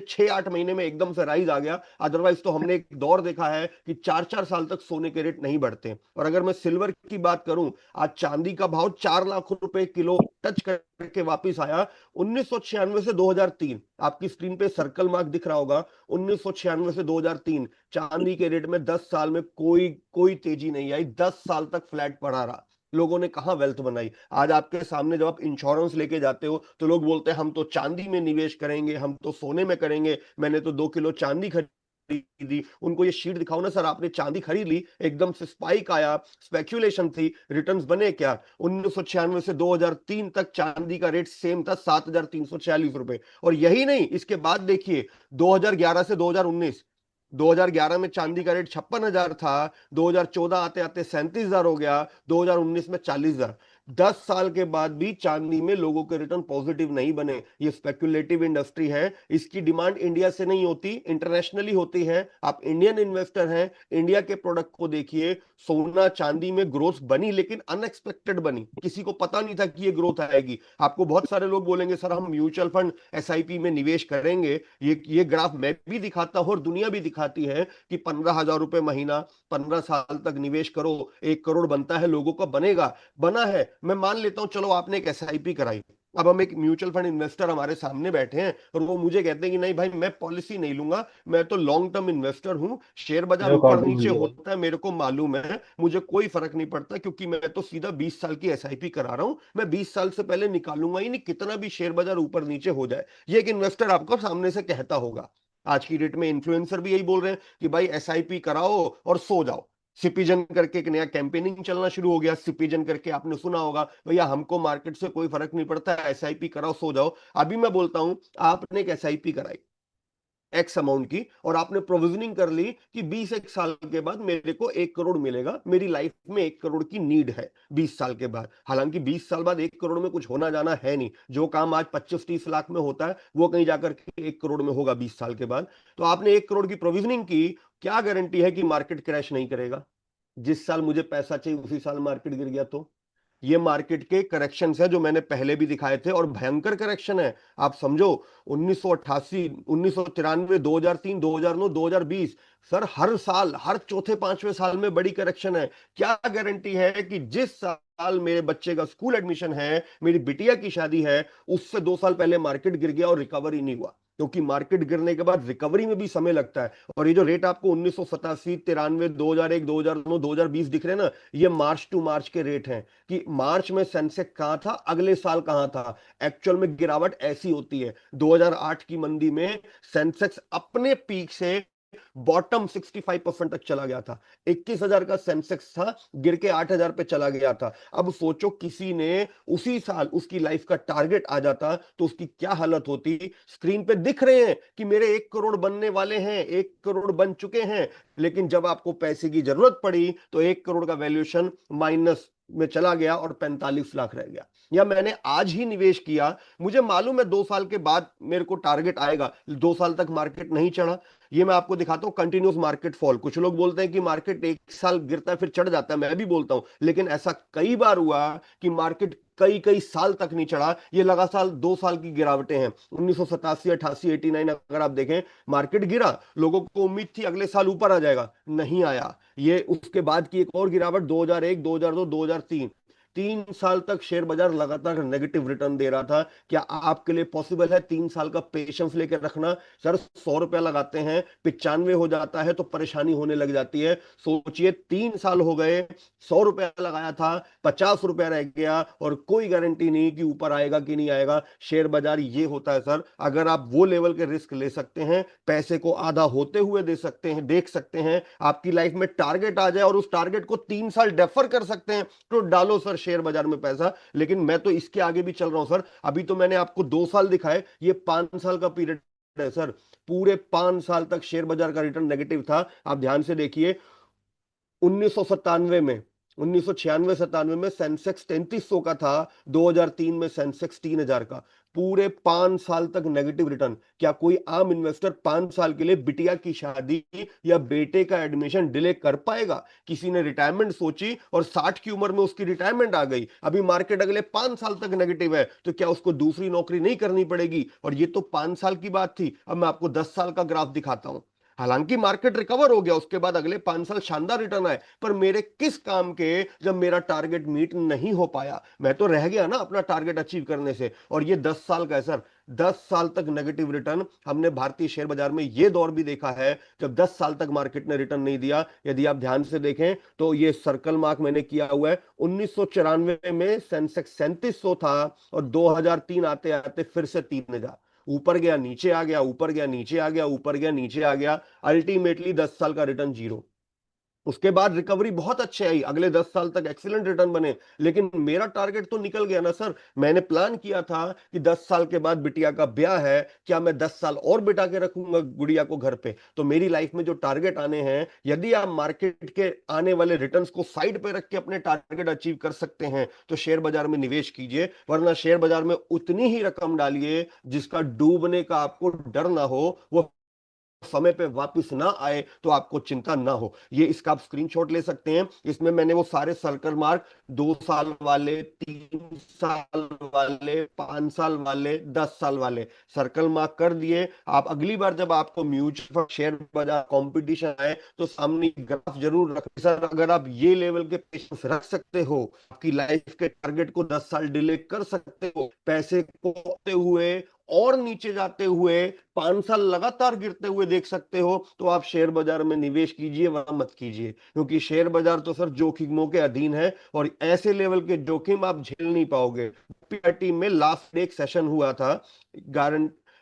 6-8 महीने में एकदम से राइज आ गया। अदरवाइज तो हमने एक दौर देखा है कि 4-4 साल तक सोने के रेट नहीं बढ़ते। और अगर मैं सिल्वर की बात करूं, आज चांदी का भाव 4 लाख रुपए किलो टच करके वापिस आया। 1996 से 2003, आपकी स्क्रीन पे सर्कल मार्क दिख रहा होगा, 1996 से 2003 चांदी के रेट में 10 साल में कोई कोई तेजी नहीं आई। 10 साल तक फ्लैट पड़ा रहा। लोगों ने कहां वेल्थ बनाई? आज आपके सामने जब आप इंश्योरेंस लेके जाते हो तो लोग बोलते हैं हम तो चांदी में निवेश करेंगे, हम तो सोने में करेंगे, मैंने तो 2 किलो चांदी खरीदी। उनको ये शीट दिखाओ ना सर, आपने चांदी खरीद ली, एकदम से स्पाइक आया, स्पेक्यूलेशन थी, रिटर्न्स बने क्या? 1996 से 2003 तक चांदी का रेट सेम था, 7,346 रुपए। और यही नहीं, इसके बाद देखिए 2011 से 2019, 2011 में चांदी का रेट 56,000 था, 2014 आते आते 37,000 हो गया, 2019 में 40,000। 10 साल के बाद भी चांदी में लोगों के रिटर्न पॉजिटिव नहीं बने। ये स्पेक्युलेटिव इंडस्ट्री है, इसकी डिमांड इंडिया से नहीं होती, इंटरनेशनली होती है। आप इंडियन इन्वेस्टर हैं, इंडिया के प्रोडक्ट को देखिए। सोना चांदी में ग्रोथ बनी, लेकिन अनएक्सपेक्टेड बनी, किसी को पता नहीं था कि ये ग्रोथ आएगी। आपको बहुत सारे लोग बोलेंगे सर हम म्यूचुअल फंड एसआईपी में निवेश करेंगे। ये ग्राफ मैं भी दिखाता हूं और दुनिया भी दिखाती है कि 15,000 रुपए महीना 15 साल तक निवेश करो, 1 करोड़ बनता है, लोगों का बनेगा। बना है, मैं मान लेता हूं, चलो आपने एक एसआईपी कराई। अब हम एक म्यूचुअल फंड इन्वेस्टर हमारे सामने बैठे हैं और वो मुझे कहते हैं कि नहीं भाई मैं पॉलिसी नहीं लूंगा, मैं तो लॉन्ग टर्म इन्वेस्टर हूं, शेयर बाजार ऊपर नीचे होता है मेरे को मालूम है, मुझे कोई फर्क नहीं पड़ता, क्योंकि मैं तो सीधा 20 साल की एसआईपी करा रहा हूं, मैं 20 साल से पहले निकालूंगा ही नहीं, कितना भी शेयर बाजार ऊपर नीचे हो जाए। ये एक इन्वेस्टर आपको सामने से कहता होगा। आज की डेट में इन्फ्लुएंसर भी यही बोल रहे हैं कि भाई एसआईपी कराओ और सो जाओ। सिपिजन करके एक नया कैंपेनिंग चलना शुरू हो गया। सिपिजन करके आपने सुना होगा, भैया हमको मार्केट से कोई फर्क नहीं पड़ता, एसआईपी कराओ सो जाओ। अभी मैं बोलता हूं, आपने एक एसआईपी कराई एक्स अमाउंट की, और आपने प्रोविजनिंग कर ली कि 20 एक साल के बाद मेरे को 1 करोड़ मिलेगा, मेरी लाइफ में 1 करोड़ की नीड है 20 साल के बाद। हालांकि 20 साल बाद 1 करोड़ में कुछ होना जाना है नहीं, जो काम आज 25-30 लाख में होता है वो कहीं जाकर के 1 करोड़ में होगा 20 साल के बाद। तो आपने 1 करोड़ की प्रोविजनिंग की, क्या गारंटी है कि मार्केट क्रैश नहीं करेगा? जिस साल मुझे पैसा चाहिए उसी साल मार्केट गिर गया तो? ये मार्केट के करेक्शंस है जो मैंने पहले भी दिखाए थे, और भयंकर करेक्शन है। आप समझो 1988, 1993, 2003, 2009, 2020, सर हर साल, हर चौथे पांचवें साल में बड़ी करेक्शन है। क्या गारंटी है कि जिस साल मेरे बच्चे का स्कूल एडमिशन है, मेरी बिटिया की शादी है, उससे 2 साल पहले मार्केट गिर गया और रिकवरी नहीं हुआ? क्योंकि मार्केट गिरने के बाद रिकवरी में भी समय लगता है। और ये जो रेट आपको 1987, 93, 2001, 2009, 2020 दिख रहे हैं ना, ये मार्च टू मार्च के रेट हैं कि मार्च में सेंसेक्स कहां था, अगले साल कहां था। एक्चुअल में गिरावट ऐसी होती है। 2008 की मंदी में सेंसेक्स अपने पीक से बॉटम 65% तक चला गया था। 21,000 का सेंसेक्स था, गिर के 8,000 पे चला गया था। अब सोचो किसी ने उसी साल उसकी लाइफ का टारगेट आ जाता तो उसकी क्या हालत होती। स्क्रीन पे दिख रहे हैं कि मेरे 1 करोड़ बनने वाले हैं, 1 करोड़ बन चुके हैं, लेकिन जब आपको पैसे की जरूरत पड़ी तो 1 करोड़ का वैल्यूएशन माइनस में चला गया और 45 लाख रह गया। या मैंने आज ही निवेश किया, मुझे मालूम है 2 साल के बाद मेरे को टारगेट आएगा, 2 साल तक मार्केट नहीं चढ़ा। ये मैं आपको दिखाता हूं कंटिन्यूस मार्केट फॉल। कुछ लोग बोलते हैं कि मार्केट 1 साल गिरता है फिर चढ़ जाता है, मैं भी बोलता हूं, लेकिन ऐसा कई बार हुआ कि मार्केट कई कई साल तक नहीं चढ़ा। ये लगातार 2 साल की गिरावटें हैं। 1987, 88, 89 अगर आप देखें, मार्केट गिरा, लोगों को उम्मीद थी अगले साल ऊपर आ जाएगा, नहीं आया। ये उसके बाद की एक और गिरावट 2001, 2002, 2003, 3 साल तक शेयर बाजार लगातार नेगेटिव रिटर्न दे रहा था। क्या आपके लिए पॉसिबल है 3 साल का पेशेंस लेकर रखना? सर 100 रुपया लगाते हैं, 95 हो जाता है तो परेशानी होने लग जाती है। सोचिए 3 साल हो गए, 100 रुपया लगाया था, 50 रुपया रह गया और कोई गारंटी नहीं कि ऊपर आएगा कि नहीं आएगा। शेयर बाजार ये होता है सर, अगर आप वो लेवल के रिस्क ले सकते हैं, पैसे को आधा होते हुए दे सकते हैं, देख सकते हैं, आपकी लाइफ में टारगेट आ जाए और उस टारगेट को 3 साल डेफर कर सकते हैं, तो डालो सर शेयर बाजार में पैसा। लेकिन मैं तो इसके आगे भी चल रहा हूं सर। अभी तो मैंने आपको 2 साल दिखाए, ये 5 साल का पीरियड है सर। पूरे 5 साल तक शेयर बाजार का रिटर्न नेगेटिव था। आप ध्यान से देखिए, 1997 में, 1996-97 में सेंसेक्स 3300 का था, 2003 में सेंसेक्स 3000 का। पूरे 5 साल तक नेगेटिव रिटर्न। क्या कोई आम इन्वेस्टर 5 साल के लिए बिटिया की शादी या बेटे का एडमिशन डिले कर पाएगा? किसी ने रिटायरमेंट सोची और 60 की उम्र में उसकी रिटायरमेंट आ गई, अभी मार्केट अगले 5 साल तक नेगेटिव है, तो क्या उसको दूसरी नौकरी नहीं करनी पड़ेगी? और ये तो 5 साल की बात थी। अब मैं आपको 10 साल का ग्राफ दिखाता हूं। हालांकि मार्केट रिकवर हो गया, उसके बाद अगले 5 साल शानदार रिटर्न आए, पर मेरे किस काम के जब मेरा टारगेट मीट नहीं हो पाया? मैं तो रह गया ना अपना टारगेट अचीव करने से। और ये 10 साल का है सर, 10 साल तक नेगेटिव रिटर्न। हमने भारतीय शेयर बाजार में यह दौर भी देखा है जब 10 साल तक मार्केट ने रिटर्न नहीं दिया। यदि आप ध्यान से देखें तो ये सर्कल मार्क मैंने किया हुआ है, 1994 में सेंसेक्स 3700 था और 2003 आते आते फिर से 3000, ऊपर गया नीचे आ गया, ऊपर गया नीचे आ गया, ऊपर गया नीचे आ गया। अल्टीमेटली 10 साल का रिटर्न जीरो। उसके बाद रिकवरी बहुत अच्छे आई, अगले 10 साल तक एक्सीलेंट रिटर्न बने। लेकिन मेरा टारगेट तो निकल गया ना सर। मैंने प्लान किया था कि 10 साल के बाद बिटिया का ब्याह है, क्या मैं 10 साल और बिटा के रखूंगा गुड़िया को घर पे? तो मेरी लाइफ में जो टारगेट आने हैं, यदि आप मार्केट के आने वाले रिटर्न्स को साइड पे रख के अपने टारगेट अचीव कर सकते हैं तो शेयर बाजार में निवेश कीजिए, वरना शेयर बाजार में उतनी ही रकम डालिए जिसका डूबने का आपको डर ना हो, वो समय पे वापस ना आए तो आपको चिंता ना हो। ये इसका आप स्क्रीनशॉट ले सकते हैं। इसमें मैंने वो सारे सर्कल मार्क, 2 साल वाले, 3 साल वाले, 5 साल वाले, 10 साल वाले सर्कल मार्क कर दिए। आप अगली बार जब आपको म्यूचुअल फंड शेयर बाजार कंपटीशन आए तो सामने ग्राफ जरूर रखें सर। अगर आप ये लेवल के पेशेंस रख सकते हो, आपकी लाइफ के टारगेट को 10 साल डिले कर सकते हो, पैसे को होते हुए और नीचे जाते हुए 5 साल लगातार गिरते हुए देख सकते हो, तो आप शेयर बाजार में निवेश कीजिए, वरना मत कीजिए। क्योंकि शेयर बाजार तो सर जोखिमों के अधीन है और ऐसे लेवल के जोखिम आप झेल नहीं पाओगे। पीआरटी में लास्ट एक सेशन हुआ था,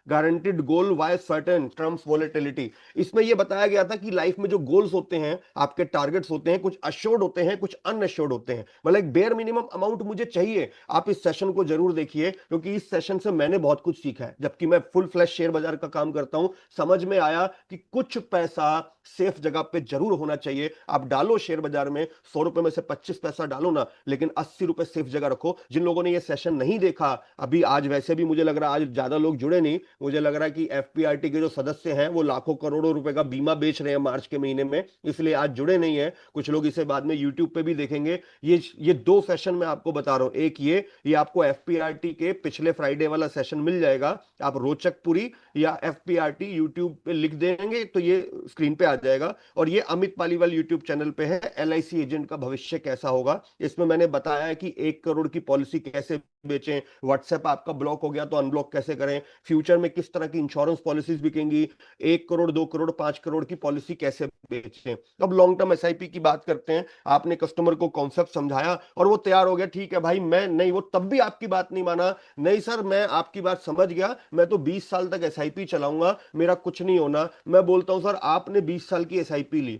गारंटीड गोल वाई सर्टेन टर्म्स वोलेटिलिटी। इसमें यह बताया गया था कि लाइफ में जो गोल्स होते हैं, आपके टारगेट्स होते हैं, कुछ अश्योर्ड होते हैं, कुछ अनअश्योर्ड होते हैं। मतलब एक बेयर मिनिमम अमाउंट मुझे चाहिए। आप इस सेशन को जरूर देखिए, क्योंकि इस सेशन से मैंने बहुत कुछ सीखा है। जबकि मैं फुल फ्लैश शेयर बाजार का काम करता हूं, समझ में आया कि कुछ पैसा सेफ जगह पे जरूर होना चाहिए। आप डालो शेयर बाजार में, 100 रुपए में से 25 पैसा डालो ना, लेकिन 80 रुपए सेफ जगह रखो। जिन लोगों ने ये सेशन नहीं देखा अभी, आज वैसे भी मुझे लग रहा है आज ज्यादा लोग जुड़े नहीं, मुझे लग रहा है कि एफपीआरटी के जो सदस्य हैं वो लाखों करोड़ों रुपए का बीमा बेच रहे हैं मार्च के महीने में, इसलिए आज जुड़े नहीं है। कुछ लोग इसे बाद में यूट्यूब पे भी देखेंगे। ये 2 सेशन मैं आपको बता रहा हूं। एक ये आपको एफपीआरटी के पिछले फ्राइडे वाला सेशन मिल जाएगा। आप रोचकपुरी या एफपीआरटी यूट्यूब पे लिख देंगे तो ये स्क्रीन पे आ जाएगा। और ये अमित पालीवाल यूट्यूब चैनल पे है, एलआईसी एजेंट का भविष्य कैसा होगा। इसमें मैंने बताया है कि 1 करोड़ की पॉलिसी कैसे बेचें, व्हाट्सएप आपका ब्लॉक हो गया तो अनब्लॉक कैसे करें, फ्यूचर में किस तरह की इंश्योरेंस पॉलिसीज बिकेंगी, 1 करोड़ 2 करोड़ 5 करोड़ की पॉलिसी कैसे बेचें। अब लॉन्ग टर्म एसआईपी की बात करते हैं। आपने कस्टमर को कॉन्सेप्ट समझाया और वो तैयार हो गया, ठीक है भाई मैं नहीं, वो तब भी आपकी बात नहीं माना। नहीं सर मैं आपकी बात समझ गया, मैं तो 20 साल तक एसआईपी चलाऊंगा, मेरा कुछ नहीं होना। मैं बोलता हूं सर आपने 20 साल की एसआईपी ली,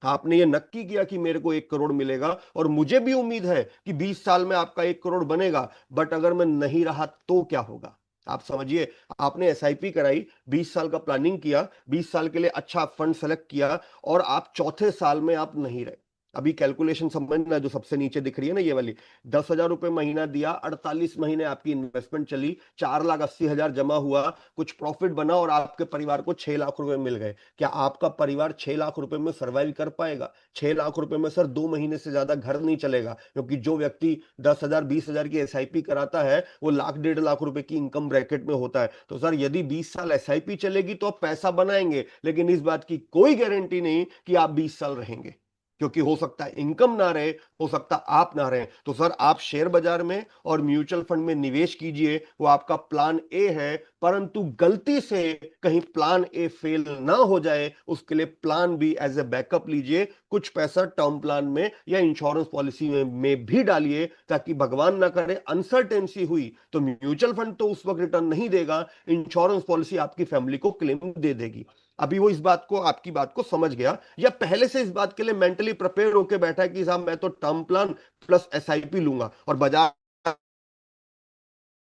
आपने ये नक्की किया कि मेरे को 1 करोड़ मिलेगा, और मुझे भी उम्मीद है कि 20 साल में आपका 1 करोड़ बनेगा। बट अगर मैं नहीं रहा तो क्या होगा? आप समझिए, आपने एसआईपी कराई, 20 साल का प्लानिंग किया, 20 साल के लिए अच्छा फंड सेलेक्ट किया, और आप चौथे साल में आप नहीं रहे। अभी कैलकुलेशन समझना, जो सबसे नीचे दिख रही है ना ये वाली, 10,000 रुपए महीना दिया, 48 महीने आपकी इन्वेस्टमेंट चली, 4,80,000 जमा हुआ, कुछ प्रॉफिट बना और आपके परिवार को 6 लाख रुपए मिल गए। क्या आपका परिवार 6 लाख रुपए में सर्वाइव कर पाएगा? 6 लाख रुपए में सर 2 महीने से ज्यादा घर नहीं चलेगा। क्योंकि जो व्यक्ति 10,000 20,000 की एसआईपी कराता है वो लाख 1.5 लाख रुपए की इनकम ब्रैकेट में होता है। तो सर यदि 20 साल एसआईपी चलेगी तो आप पैसा बनाएंगे, लेकिन इस बात की कोई गारंटी नहीं कि आप 20 साल रहेंगे। क्योंकि हो सकता है इनकम ना रहे, हो सकता आप ना रहे। तो सर आप शेयर बाजार में और म्यूचुअल फंड में निवेश कीजिए, वो आपका प्लान ए है, परंतु गलती से कहीं प्लान ए फेल ना हो जाए उसके लिए plan B as a backup लीजिए। कुछ पैसा टर्म प्लान में या इंश्योरेंस पॉलिसी में भी डालिए, ताकि भगवान ना करे अनसर्टेनिटी हुई तो म्यूचुअल फंड तो उस वक्त रिटर्न नहीं देगा, इंश्योरेंस पॉलिसी आपकी फैमिली को क्लेम दे देगी। अभी वो इस बात को, आपकी बात को समझ गया या पहले से इस बात के लिए मेंटली प्रिपेयर होकर बैठा है कि साहब मैं तो टर्म प्लान प्लस एसआईपी लूंगा, और बाजार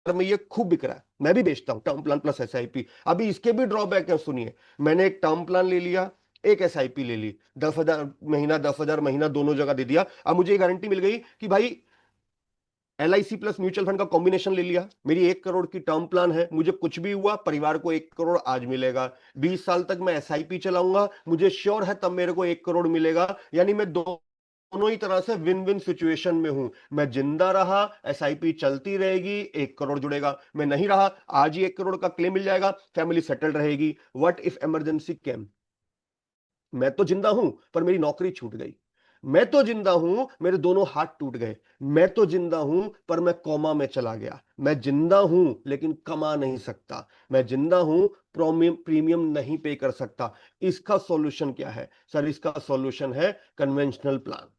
में ये खूब बिक रहा है, मैं भी बेचता हूं टर्म प्लान प्लस एसआईपी। अभी इसके भी ड्रॉबैक है, सुनिए। मैंने एक टर्म प्लान ले लिया, एक एसआईपी ले ली, 10,000 महीना 10,000 महीना दोनों जगह दे दिया। अब मुझे गारंटी मिल गई कि भाई एलआईसी प्लस म्यूचुअल फंड का कॉम्बिनेशन ले लिया, मेरी 1 करोड़ की टर्म प्लान है, मुझे कुछ भी हुआ परिवार को 1 करोड़ आज मिलेगा। 20 साल तक मैं एसआईपी चलाऊंगा, मुझे श्योर है तब मेरे को 1 करोड़ मिलेगा। यानी मैं दोनों ही तरह से विन विन सिचुएशन में हूं। मैं जिंदा रहा, एसआईपी चलती रहेगी, 1 करोड़ जुड़ेगा। मैं नहीं रहा, आज ही 1 करोड़ का क्लेम मिल जाएगा, फैमिली सेटल्ड रहेगी। व्हाट इफ इमरजेंसी केम? मैं तो जिंदा हूं पर मेरी नौकरी छूट गई, मैं तो जिंदा हूं मेरे दोनों हाथ टूट गए, मैं तो जिंदा हूं पर मैं कोमा में चला गया। मैं जिंदा हूं लेकिन कमा नहीं सकता, मैं जिंदा हूं प्रीमियम नहीं पे कर सकता। इसका सॉल्यूशन क्या है सर? इसका सॉल्यूशन है कन्वेंशनल प्लान।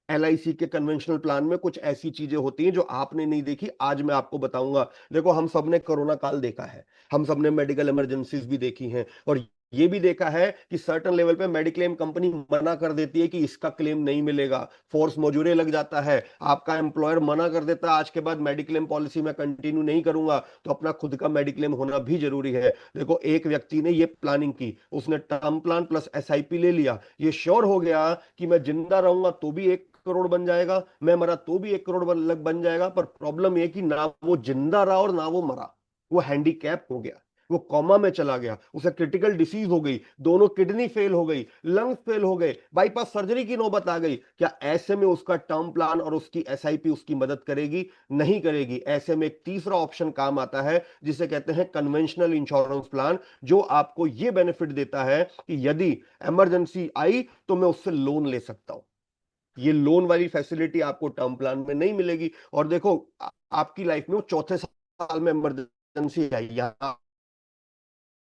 एलआईसी के कन्वेंशनल प्लान में कुछ ऐसी चीजें होती हैं जो आपने नहीं देखी, आज मैं आपको बताऊंगा। देखो, हम सबने कोरोना काल देखा है, हम सबने मेडिकल इमरजेंसीज भी देखी हैं, और ये भी देखा है कि सर्टन लेवल पे मेडिक्लेम कंपनी मना कर देती है कि इसका क्लेम नहीं मिलेगा, फोर्स मजूरे लग जाता है, आपका एम्प्लॉयर मना कर देता है आज के बाद मेडिक्लेम पॉलिसी में कंटिन्यू नहीं करूंगा, तो अपना खुद का मेडिक्लेम होना भी जरूरी है। देखो, एक व्यक्ति ने ये प्लानिंग की, उसने टर्म प्लान प्लस एसआईपी ले लिया, ये श्योर हो गया कि मैं जिंदा रहूंगा तो भी 1 करोड़ बन जाएगा, मैं मरा तो भी 1 करोड़ बन जाएगा। पर प्रॉब्लम यह कि ना वो जिंदा रहा और ना वो मरा, वो हैंडीकैप हो गया, वो कोमा में चला गया, उसे क्रिटिकल डिसीज हो गई, दोनों किडनी फेल हो गई, लंग्स फेल हो गए, बाईपास सर्जरी की नौबत आ गई। क्या ऐसे में उसका टर्म प्लान और उसकी एसआईपी उसकी मदद करेगी? नहीं करेगी। ऐसे में एक तीसरा ऑप्शन काम आता है जिसे कहते हैं कन्वेंशनल इंश्योरेंस प्लान, जो आपको यह बेनिफिट देता है कि यदि इमरजेंसी आई तो मैं उससे लोन ले सकता हूं। ये लोन वाली फैसिलिटी आपको टर्म प्लान में नहीं मिलेगी। और देखो, आपकी लाइफ में वो चौथे साल में इमरजेंसी आई, यहां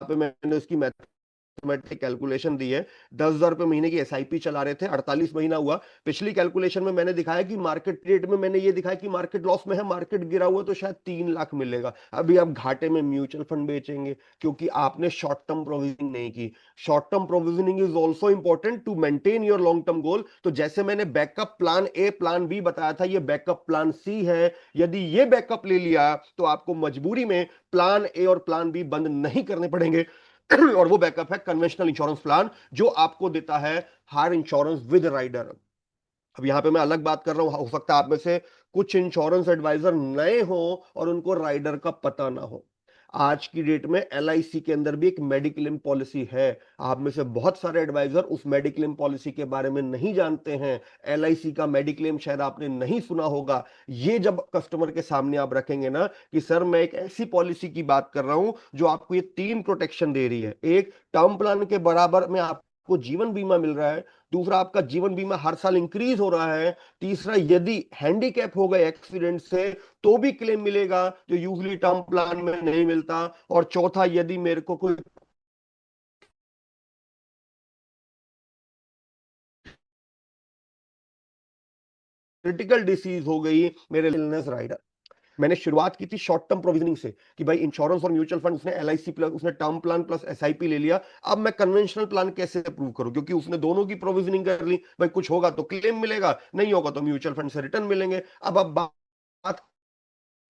पे मैंने उसकी मैथमेटिक कैलकुलेशन दी है। 10,000 रुपए महीने की एसआईपी चला रहे थे, 48 महीना हुआ। पिछली कैलकुलेशन में मैंने दिखाया कि मार्केट रेट में, मैंने ये दिखाया कि मार्केट लॉस में है, मार्केट गिरा हुआ तो शायद 3 लाख मिलेगा। अभी आप घाटे में म्यूचुअल फंड बेचेंगे क्योंकि आपने शॉर्ट टर्म प्रोविजनिंग नहीं की। Short term provisioning is also important to maintain your long term goal. तो जैसे मैंने backup plan A plan B बताया था, ये बैकअप प्लान सी है। यदि ये बैकअप ले लिया तो आपको मजबूरी में प्लान ए और प्लान बी बंद नहीं करने पड़ेंगे। और वो बैकअप है कन्वेंशनल इंश्योरेंस प्लान, जो आपको देता है हार इंश्योरेंस विद राइडर। अब यहां पे मैं अलग बात कर रहा हूं, हो सकता है आप में से कुछ इंश्योरेंस एडवाइजर नए हो और उनको राइडर का पता ना हो। आज की डेट में एलआईसी के अंदर भी एक मेडिक्लेम पॉलिसी है। आप में से बहुत सारे एडवाइजर उस मेडिक्लेम पॉलिसी के बारे में नहीं जानते हैं। एलआईसी का मेडिक्लेम शायद आपने नहीं सुना होगा। ये जब कस्टमर के सामने आप रखेंगे ना कि सर मैं एक ऐसी पॉलिसी की बात कर रहा हूं जो आपको ये 3 प्रोटेक्शन दे रही है, एक टर्म प्लान के बराबर में आपको जीवन बीमा मिल रहा है, दूसरा आपका जीवन बीमा हर साल इंक्रीज हो रहा है, तीसरा यदि हैंडीकैप हो गए एक्सीडेंट से तो भी क्लेम मिलेगा जो यूजली टर्म प्लान में नहीं मिलता, और चौथा यदि मेरे को कोई क्रिटिकल डिसीज हो गई, मेरे इलनेस राइडर। मैंने शुरुआत की थी शॉर्ट टर्म प्रोविजनिंग से कि भाई इंश्योरेंस और म्यूचुअल फंड, उसने एलआईसी प्लस, उसने टर्म प्लान प्लस एसआईपी ले लिया। अब मैं कन्वेंशनल प्लान कैसे अप्रूव करूं? क्योंकि उसने दोनों की प्रोविजनिंग कर ली, भाई कुछ होगा तो क्लेम मिलेगा, नहीं होगा तो म्यूचुअल फंड से रिटर्न मिलेंगे। अब बात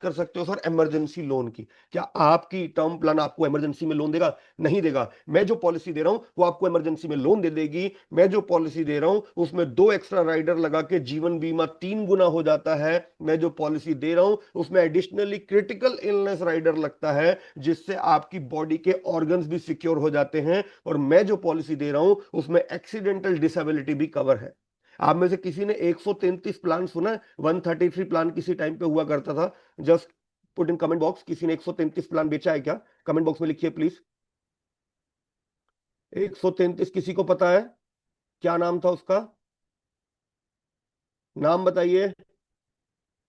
कर सकते हो सर इमरजेंसी लोन की। क्या आपकी टर्म प्लान आपको इमरजेंसी में लोन देगा? नहीं देगा। मैं जो पॉलिसी दे रहा हूं वो आपको इमरजेंसी में लोन दे देगी। मैं जो पॉलिसी दे रहा हूं उसमें 2 एक्स्ट्रा राइडर लगा के जीवन बीमा 3 गुना हो जाता है। मैं जो पॉलिसी दे रहा हूं उसमें एडिशनली क्रिटिकल इलनेस राइडर लगता है, जिससे आपकी बॉडी के ऑर्गन्स भी सिक्योर हो जाते हैं। और मैं जो पॉलिसी दे रहा हूं उसमें एक्सीडेंटल डिसेबिलिटी भी कवर है। आप में से किसी ने 133 प्लान सुना है? 133 प्लान किसी टाइम पे हुआ करता था। Just put in comment box, किसी ने 133 प्लान बेचा है क्या? कमेंट बॉक्स में लिखिए प्लीज। 133 किसी को पता है क्या नाम था उसका? नाम बताइए।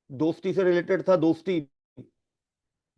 दोस्ती से रिलेटेड था, दोस्ती।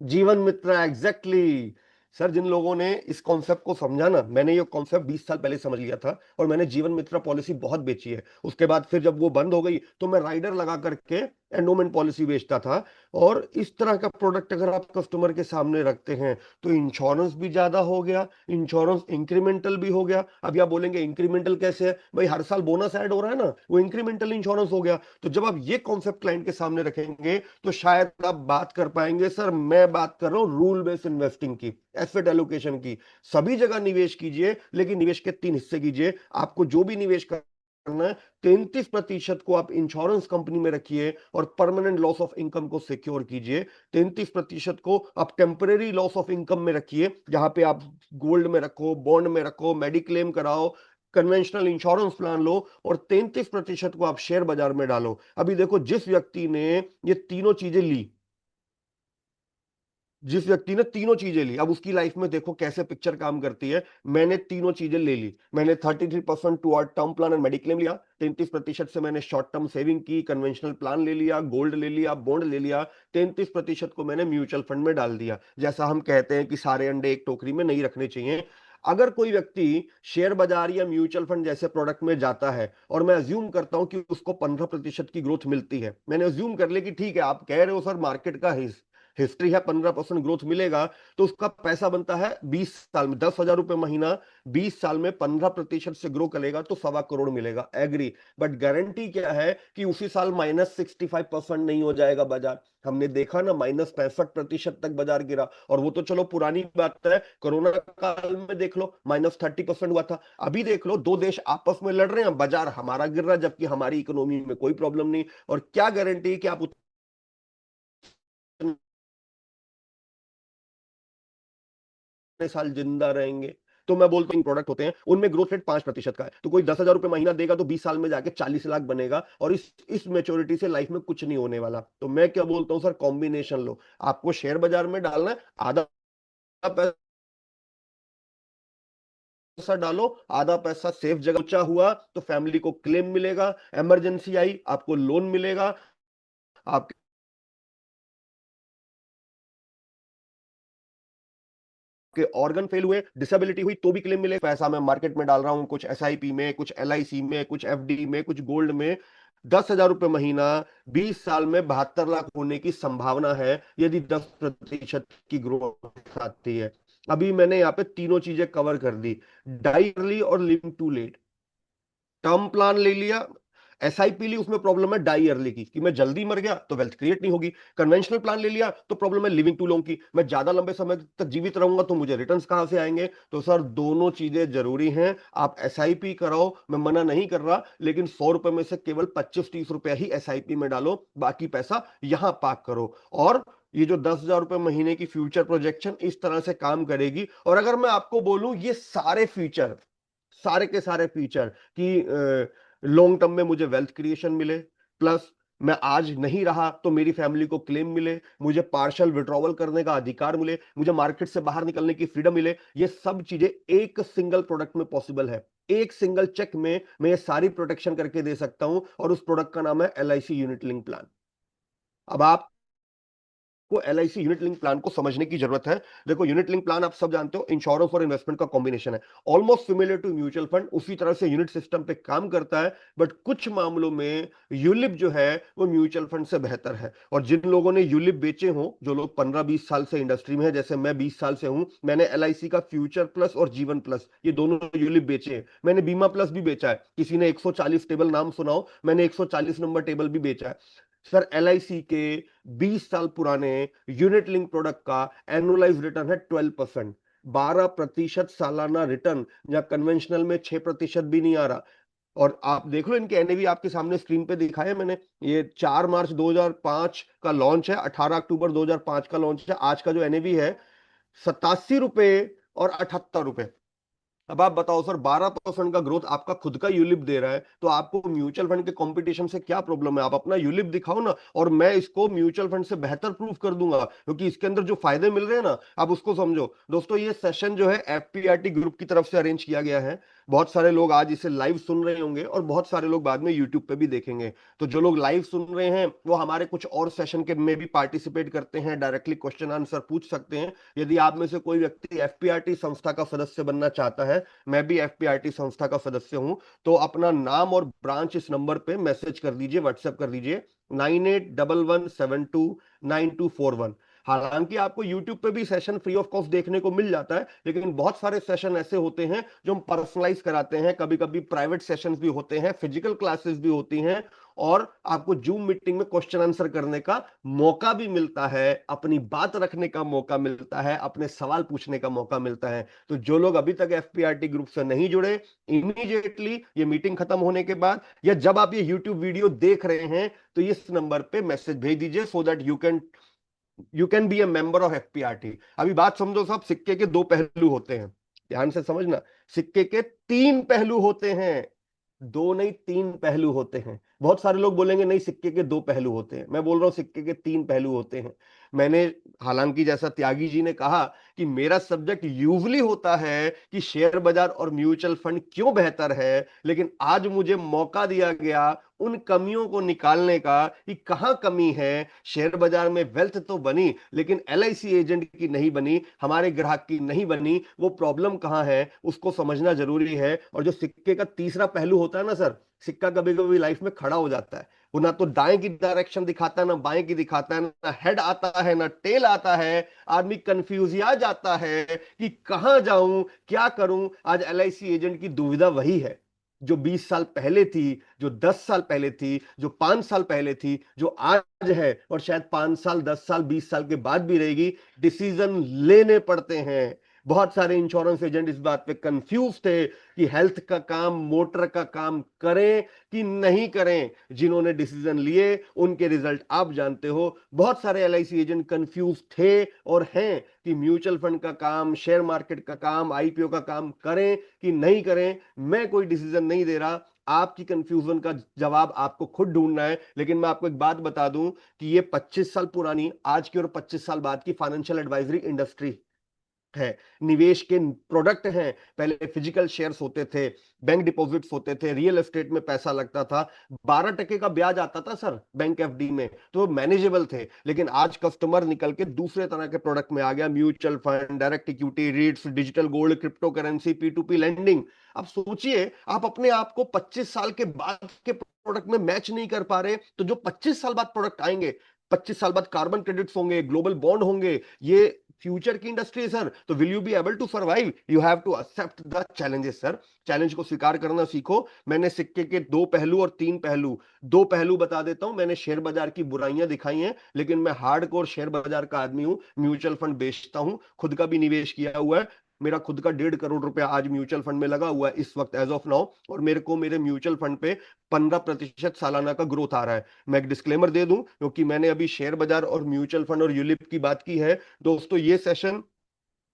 जीवन मित्र, एग्जैक्टली। सर, जिन लोगों ने इस कॉन्सेप्ट को समझा ना, मैंने ये कॉन्सेप्ट 20 साल पहले समझ लिया था और मैंने जीवन मित्र पॉलिसी बहुत बेची है। उसके बाद फिर जब वो बंद हो गई तो मैं राइडर लगा करके एंडोमेंट पॉलिसी बेचता था। और इस तरह का प्रोडक्ट अगर आप कस्टमर के सामने रखते हैं तो इंश्योरेंस भी ज्यादा हो गया, इंश्योरेंस इंक्रीमेंटल भी हो गया। अब आप बोलेंगे इंक्रीमेंटल कैसे है भाई, हर साल बोनस ऐड हो रहा है ना, वो इंक्रीमेंटल इंश्योरेंस हो गया। तो जब आप ये कॉन्सेप्ट क्लाइंट के सामने रखेंगे तो शायद आप बात कर पाएंगे। सर, मैं बात कर रहा हूं रूल बेस्ड इन्वेस्टिंग की, एसेट एलोकेशन की। सभी जगह निवेश कीजिए, लेकिन निवेश के 3 हिस्से कीजिए। आपको जो भी निवेश करना है, 33% को आप इंश्योरेंस कंपनी में रखिए और परमानेंट लॉस ऑफ इनकम को सिक्योर कीजिए। 33% को आप टेम्परेरी लॉस ऑफ इनकम में रखिए, जहां पे आप गोल्ड में रखो, बॉन्ड में रखो, मेडिक्लेम कराओ, कन्वेंशनल इंश्योरेंस प्लान लो। और 33% को आप शेयर बाजार में डालो। अभी देखो, जिस व्यक्ति ने ये तीनों चीजें ली, जिस व्यक्ति ने तीनों चीजें ली, अब उसकी लाइफ में देखो कैसे पिक्चर काम करती है। मैंने तीनों चीजें ले ली। मैंने 33% toward term plan and mediclaim लिया, 33% से मैंने शॉर्ट टर्म सेविंग की, कन्वेंशनल प्लान ले लिया, गोल्ड ले लिया, बॉन्ड ले लिया, 33% को मैंने म्यूचुअल फंड में डाल दिया। जैसा हम कहते हैं कि सारे अंडे एक टोकरी में नहीं रखने चाहिए। अगर कोई व्यक्ति शेयर बाजार या म्यूचुअल फंड जैसे प्रोडक्ट में जाता है और मैं अज्यूम करता हूं कि उसको 15% की ग्रोथ मिलती है, मैंने अज्यूम कर लिया कि ठीक है, आप कह रहे हो सर मार्केट का हिस्ट्री है, 15% ग्रोथ मिलेगा, तो उसका पैसा बनता है 20 साल में 10,000 रुपए महीना। 20 साल में 15% से ग्रो करेगा तो 1.25 करोड़ मिलेगा, एग्री। बट गारंटी क्या है कि उसी साल -65% नहीं हो जाएगा बाजार। हमने देखा ना, -65% तक बाजार गिरा। और वो तो चलो पुरानी बात है, कोरोना काल में देख लो -30% हुआ था। अभी देख लो, दो देश आपस में लड़ रहे हैं, बाजार हमारा गिर रहा है, जबकि हमारी इकोनॉमी में कोई प्रॉब्लम नहीं। और क्या गारंटी है कि आप साल जिंदा रहेंगे। तो मैं बोलता हूँ प्रोडक्ट होते हैं उनमें ग्रोथ रेट 5% का है, तो कोई 10,000 रुपए महीना देगा तो 20 साल में जाके 40 लाख बनेगा। और इस मेच्योरिटी से लाइफ में कुछ नहीं होने वाला। तो मैं क्या बोलता हूँ सर, कॉम्बिनेशन लो। आपको शेयर बाजार में डालना है, आधा पैसा डालो, आधा पैसा सेफ जगह। ऊंचा हुआ तो फैमिली को क्लेम मिलेगा, इमरजेंसी आई आपको लोन मिलेगा, आपके के ऑर्गन फेल हुए, डिसेबिलिटी हुई तो भी क्लेम मिले। पैसा मैं मार्केट में डाल रहा हूं, कुछ एसआईपी में, कुछ एलआईसी में, कुछ एफडी में, कुछ गोल्ड में। 10,000 रुपए महीना, 20 साल में 72 लाख होने की संभावना है यदि 10% की ग्रोथ आती है। अभी मैंने यहाँ पे तीनों चीजें कवर कर दी, डाई अर्ली और living too late. Term plan ले लिया, एसआईपी ली, उसमें प्रॉब्लम है डाई अर्ली की, कि मैं जल्दी मर गया तो वेल्थ क्रिएट नहीं होगी। कन्वेंशनल प्लान ले लिया तो प्रॉब्लम है लिविंग टू लॉन्ग की, मैं ज्यादा लंबे समय तक जीवित रहूंगा तो मुझे रिटर्न्स कहां से आएंगे। तो सर, दोनों चीजें जरूरी हैं। आप एसआईपी कराओ, मैं मना नहीं कर रहा, लेकिन 100 रुपए में से केवल 25-30 रुपया ही एसआईपी में डालो, बाकी पैसा यहां पार्क करो। और ये जो 10,000 रुपए महीने की फ्यूचर प्रोजेक्शन इस तरह से काम करेगी। और अगर मैं आपको बोलूं ये सारे फीचर, सारे के सारे फीचर कि लॉन्ग टर्म में मुझे वेल्थ क्रिएशन मिले, प्लस मैं आज नहीं रहा तो मेरी फैमिली को क्लेम मिले, मुझे पार्शियल विड्रॉवल करने का अधिकार मिले, मुझे मार्केट से बाहर निकलने की फ्रीडम मिले, ये सब चीजें एक सिंगल प्रोडक्ट में पॉसिबल है। एक सिंगल चेक में मैं ये सारी प्रोटेक्शन करके दे सकता हूं। और उस प्रोडक्ट का नाम है एलआईसी यूनिट लिंक प्लान। अब आप को एलआईसी यूनिट लिंक प्लान को समझने की जरूरत है। देखो, यूनिट लिंक प्लान आप सब जानते हो, इंश्योरेंस और इन्वेस्टमेंट का कॉम्बिनेशन है, almost similar to mutual fund, उसी तरह से यूनिट सिस्टम पे काम करता है। बट कुछ मामलों में यूलिप जो है वो म्यूचुअल फंड से बेहतर है। और जिन लोगों ने यूलिप बेचे हो, जो लोग 15-20 साल से इंडस्ट्री में है, जैसे मैं 20 साल से हूं, मैंने एलआईसी का फ्यूचर प्लस और जीवन प्लस ये दोनों यूलिप बेचे हैं। मैंने बीमा प्लस भी बेचा है। किसी ने 140 टेबल नाम सुनाओ, मैंने 140 नंबर टेबल भी बेचा है। सर, एलआईसी के 20 साल पुराने यूनिट लिंक प्रोडक्ट का एनुअलाइज रिटर्न है 12%, 12% सालाना रिटर्न, या कन्वेंशनल में 6% भी नहीं आ रहा। और आप देख लो, इनके एनएवी आपके सामने स्क्रीन पे दिखाया मैंने। ये 4 मार्च 2005 का लॉन्च है, 18 अक्टूबर 2005 का लॉन्च है। आज का जो एनएवी है 87 रुपए और 78 रुपए। अब आप बताओ सर, 12% का ग्रोथ आपका खुद का यूलिप दे रहा है, तो आपको म्यूचुअल फंड के कंपटीशन से क्या प्रॉब्लम है? आप अपना यूलिप दिखाओ ना, और मैं इसको म्यूचुअल फंड से बेहतर प्रूफ कर दूंगा, क्योंकि इसके अंदर जो फायदे मिल रहे हैं ना, आप उसको समझो। दोस्तों, ये सेशन जो है एफपीआरटी ग्रुप की तरफ से अरेंज किया गया है। बहुत सारे लोग आज इसे लाइव सुन रहे होंगे और बहुत सारे लोग बाद में यूट्यूब पे भी देखेंगे। तो जो लोग लाइव सुन रहे हैं वो हमारे कुछ और सेशन के में भी पार्टिसिपेट करते हैं, डायरेक्टली क्वेश्चन आंसर पूछ सकते हैं। यदि आप में से कोई व्यक्ति एफपीआरटी संस्था का सदस्य बनना चाहता है, मैं भी एफपीआरटी संस्था का सदस्य हूं, तो अपना नाम और ब्रांच इस नंबर पे मैसेज कर दीजिए, व्हाट्सएप कर दीजिए 9811729241। हालांकि आपको YouTube पे भी सेशन फ्री ऑफ कॉस्ट देखने को मिल जाता है, लेकिन बहुत सारे सेशन ऐसे होते हैं जो हम पर्सनलाइज कराते हैं। कभी कभी प्राइवेट सेशंस भी होते हैं, फिजिकल क्लासेस भी होती हैं, और आपको जूम मीटिंग में क्वेश्चन आंसर करने का मौका भी मिलता है, अपनी बात रखने का मौका मिलता है, अपने सवाल पूछने का मौका मिलता है। तो जो लोग अभी तक एफपीआरटी ग्रुप से नहीं जुड़े, इमीडिएटली ये मीटिंग खत्म होने के बाद या जब आप ये यूट्यूब वीडियो देख रहे हैं तो इस नंबर पे मैसेज भेज दीजिए, so that you can be a member of FPRT. अभी बात समझो साहब, सिक्के के दो पहलू होते हैं, ध्यान से समझना। सिक्के के तीन पहलू होते हैं, दो नहीं तीन पहलू होते हैं। बहुत सारे लोग बोलेंगे नहीं सिक्के के दो पहलू होते हैं, मैं बोल रहा हूं सिक्के के तीन पहलू होते हैं। मैंने, हालांकि जैसा त्यागी जी ने कहा कि मेरा सब्जेक्ट यूजली होता है कि शेयर बाजार और म्यूचुअल फंड क्यों बेहतर है, लेकिन आज मुझे मौका दिया गया उन कमियों को निकालने का कि कहां कमी है। शेयर बाजार में वेल्थ तो बनी, लेकिन एलआईसी एजेंट की नहीं बनी, हमारे ग्राहक की नहीं बनी। वो प्रॉब्लम कहां है उसको समझना जरूरी है। और जो सिक्के का तीसरा पहलू होता है ना सर, सिक्का कभी कभी लाइफ में खड़ा हो जाता है, वो ना तो दाएं की डायरेक्शन दिखाता है ना बाएं की दिखाता है, ना हेड आता है ना टेल आता है। आदमी कंफ्यूज आ जाता है कि कहां जाऊं क्या करूं। आज एलआईसी एजेंट की दुविधा वही है जो 20 साल पहले थी, जो 10 साल पहले थी, जो 5 साल पहले थी, जो आज है और शायद 5 साल 10 साल 20 साल के बाद भी रहेगी। डिसीजन लेने पड़ते हैं। बहुत सारे इंश्योरेंस एजेंट इस बात पे कंफ्यूज थे कि हेल्थ का काम, मोटर का काम करें कि नहीं करें। जिन्होंने डिसीजन लिए उनके रिजल्ट आप जानते हो। बहुत सारे एलआईसी एजेंट कंफ्यूज थे और हैं कि म्यूचुअल फंड का काम, शेयर मार्केट का काम, आईपीओ का काम करें कि नहीं करें। मैं कोई डिसीजन नहीं दे रहा, आपकी कंफ्यूजन का जवाब आपको खुद ढूंढना है। लेकिन मैं आपको एक बात बता दूं कि ये 25 साल पुरानी आज की और 25 साल बाद की फाइनेंशियल एडवाइजरी इंडस्ट्री है। निवेश के प्रोडक्ट हैं। पहले फिजिकल शेयर्स होते थे, बैंक डिपॉजिट्स होते थे, रियल एस्टेट में पैसा लगता था, 12% का ब्याज आता था सर बैंक एफडी में, तो मैनेजेबल थे। लेकिन आज कस्टमर निकल के दूसरे तरह के प्रोडक्ट में आ गया, mutual fund, direct equity, REITs, digital gold, crypto currency, पी2पी लेंडिंग। अब सोचिए, आप अपने आप को 25 साल के बाद के प्रोडक्ट में मैच नहीं कर पा रहे, तो जो 25 साल बाद प्रोडक्ट आएंगे, 25 साल बाद कार्बन क्रेडिट्स होंगे, ग्लोबल बॉन्ड होंगे, ये फ्यूचर की इंडस्ट्री है सर। तो will you be able to survive? You have to accept the challenges sir. Challenge को स्वीकार करना सीखो। मैंने सिक्के के दो पहलू और तीन पहलू, दो पहलू बता देता हूं। मैंने शेयर बाजार की बुराइयां दिखाई हैं, लेकिन मैं हार्डकोर शेयर बाजार का आदमी हूं। म्यूचुअल फंड बेचता हूं, खुद का भी निवेश किया हुआ है। मेरा खुद का 1.5 करोड़ रुपया आज म्यूचुअल फंड में लगा हुआ है इस वक्त, एज ऑफ नाउ। और मेरे को मेरे म्यूचुअल फंड पे 15% सालाना का ग्रोथ आ रहा है। मैं एक डिस्क्लेमर दे दूं, क्योंकि मैंने अभी शेयर बाजार और म्यूचुअल फंड और यूलिप की बात की है। दोस्तों, ये सेशन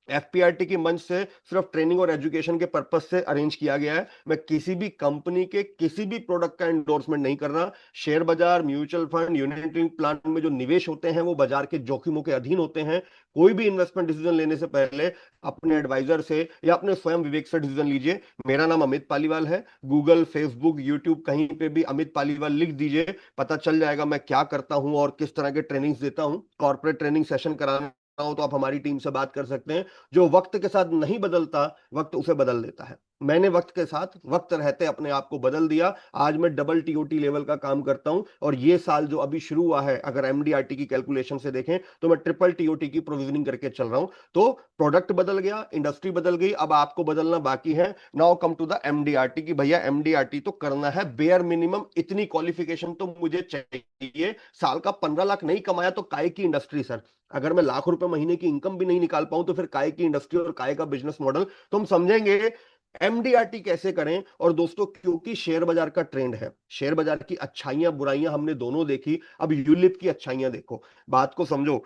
एफपीआरटी की मंच से सिर्फ ट्रेनिंग और एजुकेशन के पर्पस से अरेंज किया गया है। मैं किसी भी कंपनी के किसी भी प्रोडक्ट का एंडोर्समेंट नहीं कर रहा। शेयर बाजार, mutual fund, unit linked plan में जो निवेश होते हैं वो बाजार के जोखिमों के अधीन होते हैं। कोई भी इन्वेस्टमेंट डिसीजन लेने से पहले अपने एडवाइजर से या अपने स्वयं विवेक से डिसीजन लीजिए। मेरा नाम अमित पालीवाल है। गूगल, फेसबुक, यूट्यूब कहीं पे भी अमित पालीवाल लिख दीजिए, पता चल जाएगा मैं क्या करता हूं और किस तरह के ट्रेनिंग्स देता हूं। कॉर्पोरेट ट्रेनिंग सेशन कराना हो तो आप हमारी टीम से बात कर सकते हैं। जो वक्त के साथ नहीं बदलता, वक्त उसे बदल देता है। मैंने वक्त के साथ, वक्त रहते अपने आप को बदल दिया। आज मैं डबल टीओटी लेवल का काम करता हूं, और ये साल जो अभी शुरू हुआ है, अगर एमडीआरटी की कैलकुलेशन से देखें तो मैं ट्रिपल टीओटी की प्रोविजनिंग करके चल रहा हूं। तो प्रोडक्ट बदल गया, इंडस्ट्री बदल गई, अब आपको बदलना बाकी है। Now come to the MDRT की भैया एमडीआरटी तो करना है, बेयर मिनिमम इतनी क्वालिफिकेशन तो मुझे चाहिए। साल का 15 लाख नहीं कमाया तो काय की इंडस्ट्री सर? अगर मैं लाख रुपए महीने की इनकम भी नहीं निकाल पाऊं तो फिर काय की इंडस्ट्री और काय का बिजनेस मॉडल? तो हम समझेंगे एमडीआरटी कैसे करें। और दोस्तों, क्योंकि शेयर बाजार का ट्रेंड है, शेयर बाजार की अच्छाइयां बुराइयां हमने दोनों देखी, अब यूलिप की अच्छाइयां देखो। बात को समझो।